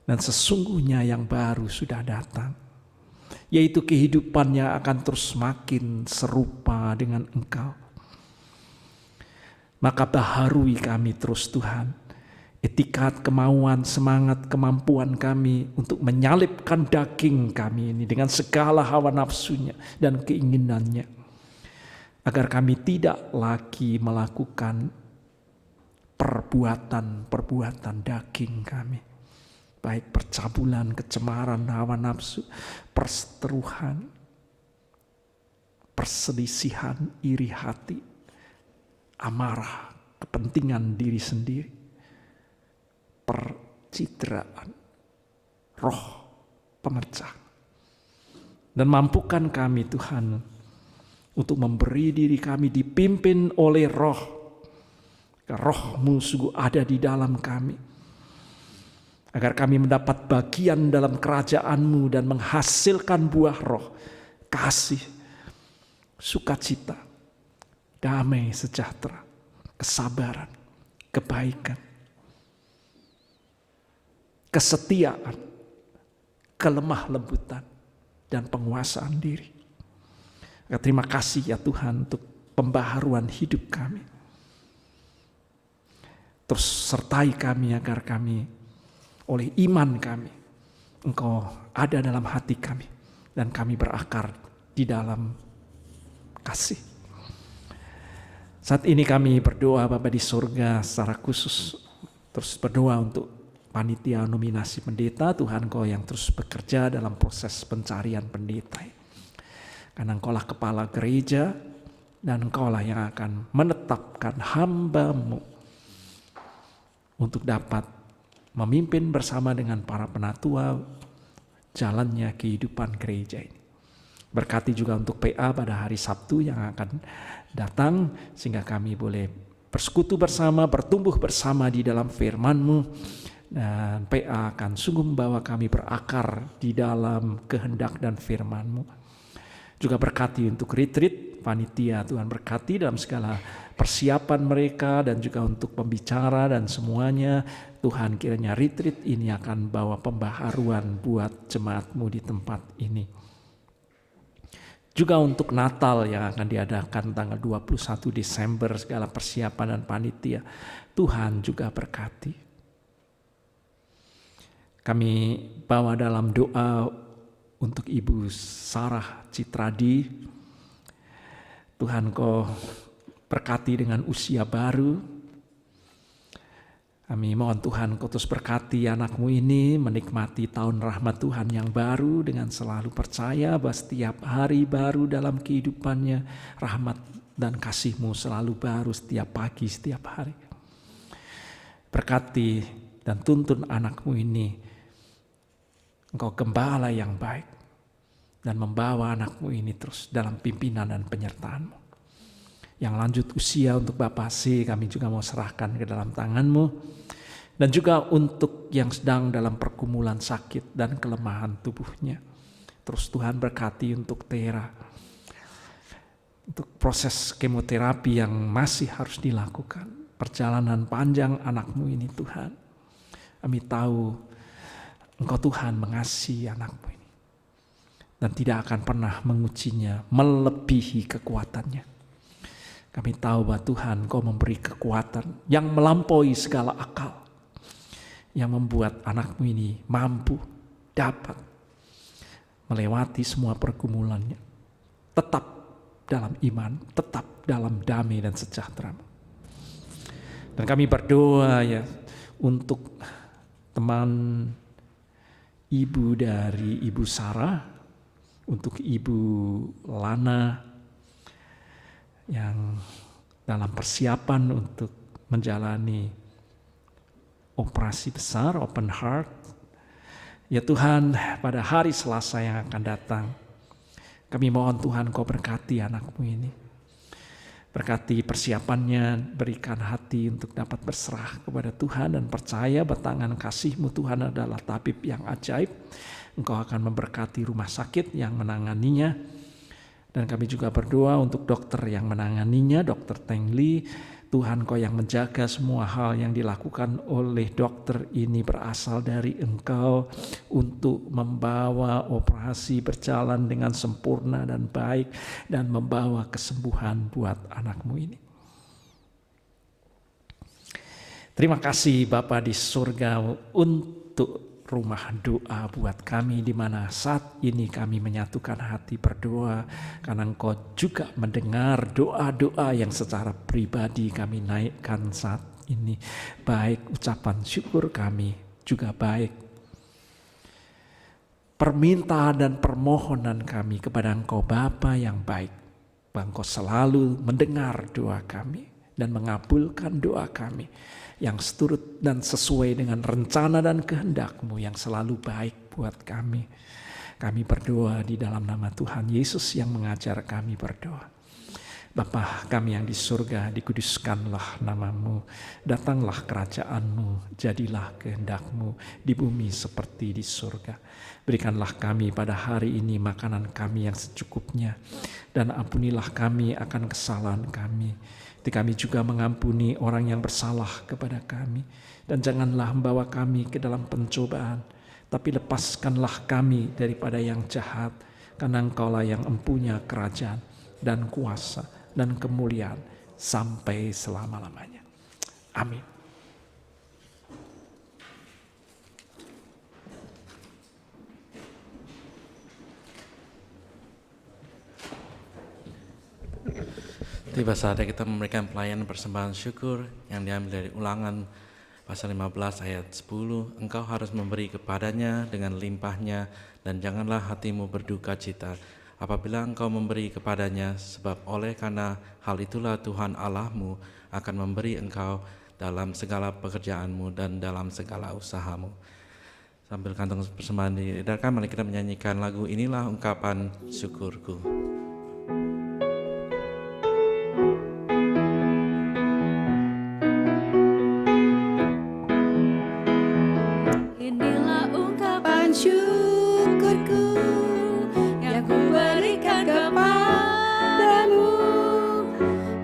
dan sesungguhnya yang baru sudah datang, yaitu kehidupan yang akan terus makin serupa dengan Engkau. Maka baharui kami terus Tuhan, etikat, kemauan, semangat, kemampuan kami untuk menyalipkan daging kami ini dengan segala hawa nafsunya dan keinginannya, agar kami tidak lagi melakukan perbuatan-perbuatan daging kami, baik percabulan, kecemaran, hawa nafsu, perseteruhan, perselisihan, iri hati, amarah, kepentingan diri sendiri, percitraan, roh pemecah. Dan mampukan kami Tuhan untuk memberi diri kami dipimpin oleh Roh Roh-Mu sungguh ada di dalam kami, agar kami mendapat bagian dalam kerajaan-Mu dan menghasilkan buah roh, kasih, sukacita, damai sejahtera, kesabaran, kebaikan, kesetiaan, kelemah lembutan, dan penguasaan diri. Terima kasih ya Tuhan untuk pembaharuan hidup kami. Terus sertai kami agar kami oleh iman kami, Engkau ada dalam hati kami dan kami berakar di dalam kasih. Saat ini kami berdoa Bapa di surga secara khusus, terus berdoa untuk panitia nominasi pendeta. Tuhan Engkau yang terus bekerja dalam proses pencarian pendeta. Karena Engkaulah kepala gereja dan Engkaulah yang akan menetapkan hamba-Mu untuk dapat memimpin bersama dengan para penatua jalannya kehidupan gereja ini. Berkati juga untuk PA pada hari Sabtu yang akan datang, sehingga kami boleh bersekutu bersama, bertumbuh bersama di dalam firman-Mu, dan PA akan sungguh membawa kami berakar di dalam kehendak dan firman-Mu. Juga berkati untuk retreat panitia, Tuhan berkati dalam segala persiapan mereka dan juga untuk pembicara dan semuanya. Tuhan kiranya retreat ini akan bawa pembaharuan buat jemaat-Mu di tempat ini. Juga untuk Natal yang akan diadakan tanggal 21 Desember, segala persiapan dan panitia, Tuhan juga berkati. Kami bawa dalam doa untuk Ibu Sarah Citradi. Tuhan Kau berkati dengan usia baru. Kami mohon Tuhan Kau terus berkati anak-Mu ini menikmati tahun rahmat Tuhan yang baru dengan selalu percaya bahwa setiap hari baru dalam kehidupannya, rahmat dan kasih-Mu selalu baru setiap pagi, setiap hari. Berkati dan tuntun anak-Mu ini, Engkau gembala yang baik, dan membawa anak-Mu ini terus dalam pimpinan dan penyertaan-Mu. Yang lanjut usia untuk Bapak C kami juga mau serahkan ke dalam tangan-Mu. Dan juga untuk yang sedang dalam pergumulan sakit dan kelemahan tubuhnya. Terus Tuhan berkati untuk Tera. Untuk proses kemoterapi yang masih harus dilakukan. Perjalanan panjang anak-Mu ini Tuhan. Kami tahu Engkau Tuhan mengasihi anak-Mu ini. Dan tidak akan pernah mengujinya melebihi kekuatannya. Kami tahu bahwa Tuhan Kau memberi kekuatan yang melampaui segala akal. Yang membuat anak-Mu ini mampu dapat melewati semua pergumulannya. Tetap dalam iman, tetap dalam damai dan sejahtera. Dan kami berdoa ya untuk teman ibu dari Ibu Sarah, untuk Ibu Lana yang dalam persiapan untuk menjalani operasi besar, open heart. Ya Tuhan, pada hari Selasa yang akan datang, kami mohon Tuhan Kau berkati anak-Mu ini. Berkati persiapannya, berikan hati untuk dapat berserah kepada Tuhan dan percaya bertangan kasih-Mu Tuhan adalah tabib yang ajaib. Engkau akan memberkati rumah sakit yang menanganinya. Dan kami juga berdoa untuk dokter yang menanganinya, Dr. Teng Lee. Tuhan Kau yang menjaga semua hal yang dilakukan oleh dokter ini berasal dari Engkau untuk membawa operasi berjalan dengan sempurna dan baik dan membawa kesembuhan buat anak-Mu ini. Terima kasih Bapa di surga untuk rumah doa buat kami di mana saat ini kami menyatukan hati berdoa karena Engkau juga mendengar doa-doa yang secara pribadi kami naikkan saat ini, baik ucapan syukur kami juga baik permintaan dan permohonan kami kepada Engkau Bapa yang baik, bahwa Engkau selalu mendengar doa kami dan mengabulkan doa kami yang seturut dan sesuai dengan rencana dan kehendak-Mu yang selalu baik buat kami. Kami berdoa di dalam nama Tuhan Yesus yang mengajar kami berdoa. Bapa kami yang di surga, dikuduskanlah namamu, datanglah kerajaanmu, jadilah kehendakmu di bumi seperti di surga. Berikanlah kami pada hari ini makanan kami yang secukupnya, dan ampunilah kami akan kesalahan kami, seperti kami juga mengampuni orang yang bersalah kepada kami. Dan janganlah membawa kami ke dalam pencobaan, tapi lepaskanlah kami daripada yang jahat, karena Engkaulah yang empunya kerajaan dan kuasa dan kemuliaan sampai selama-lamanya. Amin. Tiba saatnya kita memberikan pelayanan persembahan syukur yang diambil dari Ulangan pasal 15 ayat 10. Engkau harus memberi kepadanya dengan limpahnya, dan janganlah hatimu berduka cita apabila engkau memberi kepadanya, sebab oleh karena hal itulah Tuhan Allahmu akan memberi engkau dalam segala pekerjaanmu dan dalam segala usahamu. Sambil kantong persembahan diedarkan, mari kita menyanyikan lagu Inilah Ungkapan Syukurku. Inilah ungkapan syukurku yang ku berikan kepadamu.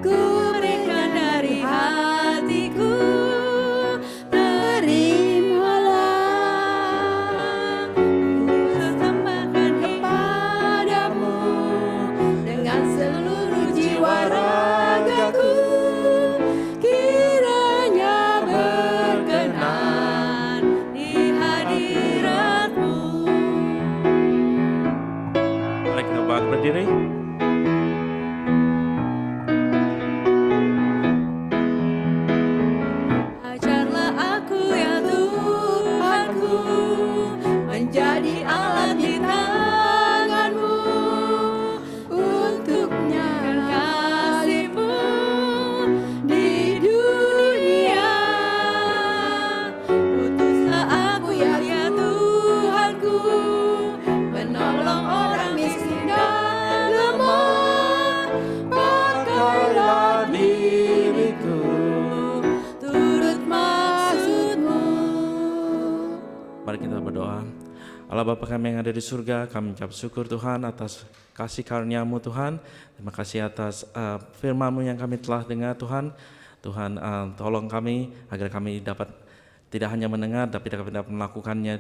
Ku berikan dari hatiku, terimalah. Ku persembahkan kepadamu dengan seluruh jiwa ragaku. Kiranya berkenan di hadiratmu. Mari kita berdiri. Ajarlah aku ya Tuhanku, menjadi alat di tanganmu untuk menyatakan kasih-Mu di dunia. Utuslah aku ya Tuhanku, menolong orang miskin dan lemah. Pakailah diriku turut maksud-Mu. Mari kita berdoa. Allah Bapa kami yang ada di surga, kami mengucap syukur Tuhan atas kasih karunia-Mu Tuhan. Terima kasih atas firman-Mu yang kami telah dengar Tuhan. Tuhan tolong kami agar kami dapat tidak hanya mendengar tapi dapat melakukannya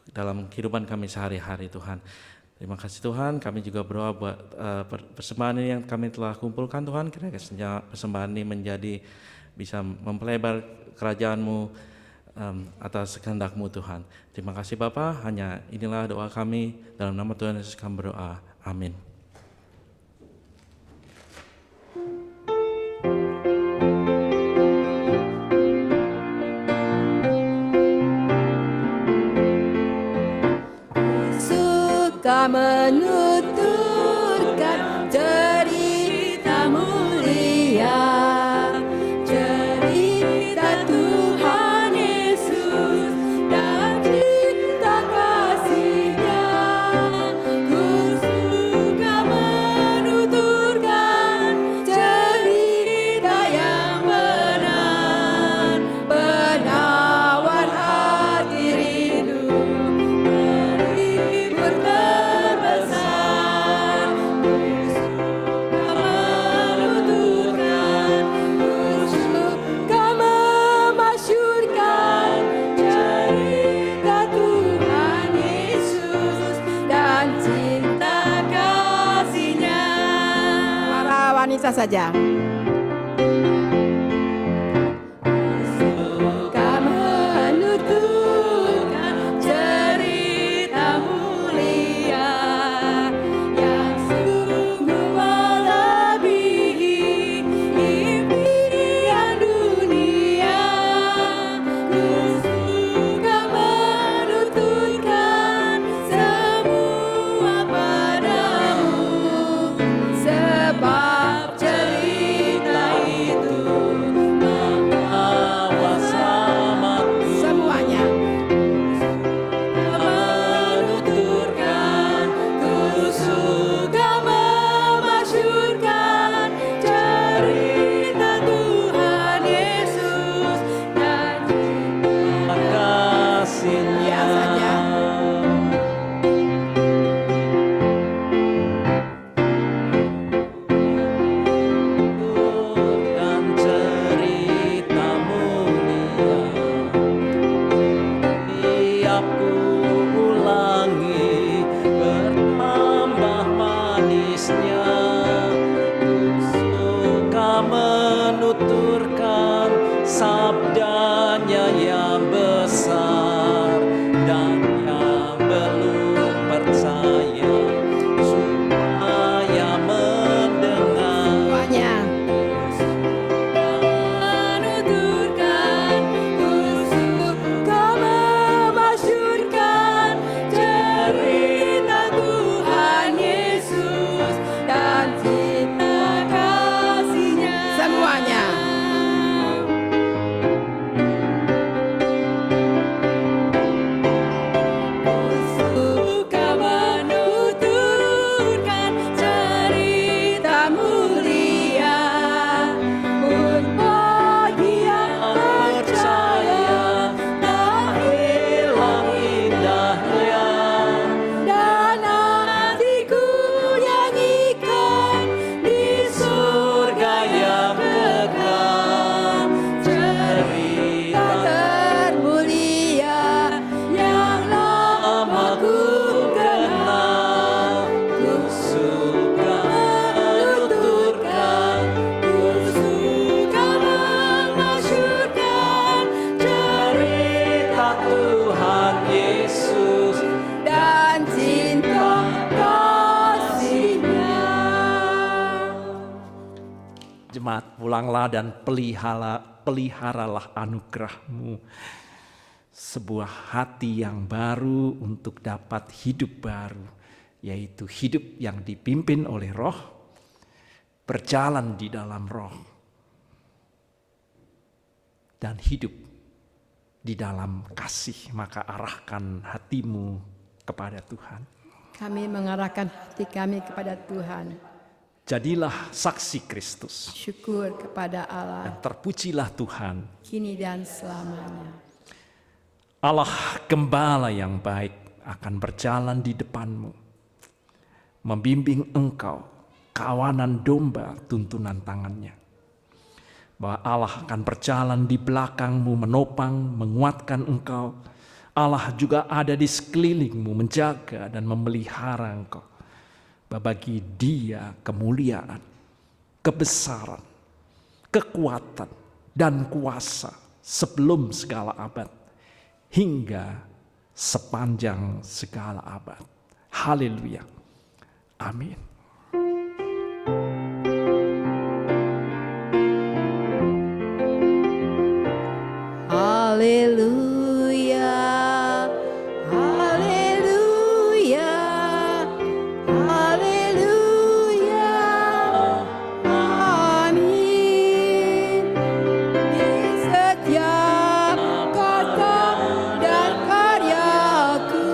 dalam kehidupan kami sehari-hari Tuhan. Terima kasih Tuhan, kami juga berdoa buat persembahan ini yang kami telah kumpulkan Tuhan. Kiranya persembahan ini menjadi bisa mempelebar kerajaan-Mu atas kehendak-Mu Tuhan. Terima kasih Bapa, hanya inilah doa kami, dalam nama Tuhan Yesus kami berdoa. Amin. Suka menuturkan cerita mulia, cerita Tuhan Yesus dan cinta kasih-Nya. Ku suka menuturkan cerita yang benar, penawar hati rindu, menghibur terbesar. Ku suka menuturkan, ku suka memasyurkan cerita Tuhan Yesus dan cinta kasih-Nya. Para wanita saja. Suka menuturkan cerita mulia yang sungguh melebihi impian dunia. Ku suka menuturkan semua padamu, sebab cerita kasih-nya. Ku suka menuturkan sabdanya yang besar, dan yang belum percaya supaya mendengar. Semuanya. Menuturkan, ku suka memasyurkan cerita Tuhan Yesus dan cinta kasih-Nya. Semuanya. Suka menuturkan cerita mulia untuk bagi yang percaya, tak Hilang indahnya, dan hatiku nyanyikan di surga yang kekal. cerita termulia yang lama ku kenal. Ku suka menuturkan Ku suka memasyurkan cerita Tuhan Yesus. dan cinta kasih-Nya. Jemaat, pulanglah dan peliharalah anugerah-Mu, sebuah hati yang baru untuk dapat hidup baru, yaitu hidup yang dipimpin oleh Roh, berjalan di dalam Roh, dan hidup di dalam kasih. Maka arahkan hatimu kepada Tuhan. Kami mengarahkan hati kami kepada Tuhan. Jadilah saksi Kristus, Syukur kepada Allah dan terpujilah Tuhan, kini dan selamanya. Allah Gembala yang baik akan berjalan di depanmu, membimbing engkau, kawanan domba tuntunan tangannya. Bahwa Allah akan berjalan di belakangmu, menopang, menguatkan engkau. Allah juga ada di sekelilingmu, menjaga dan memelihara engkau. Bagi Dia kemuliaan, kebesaran, kekuatan, dan kuasa sebelum segala abad, hingga sepanjang segala abad. Haleluya. Amin. Haleluya, haleluya, haleluya, amin. Di setiap kata dan karyaku,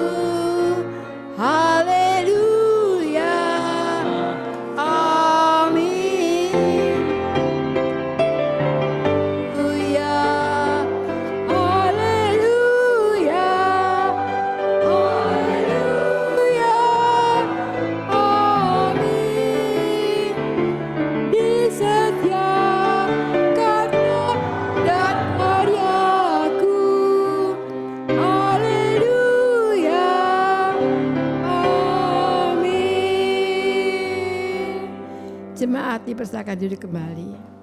haleluya, amin. Haleluya, haleluya, amin. Di setiap kata dan karyaku, haleluya, amin. Jemaat dipersilakan duduk kembali.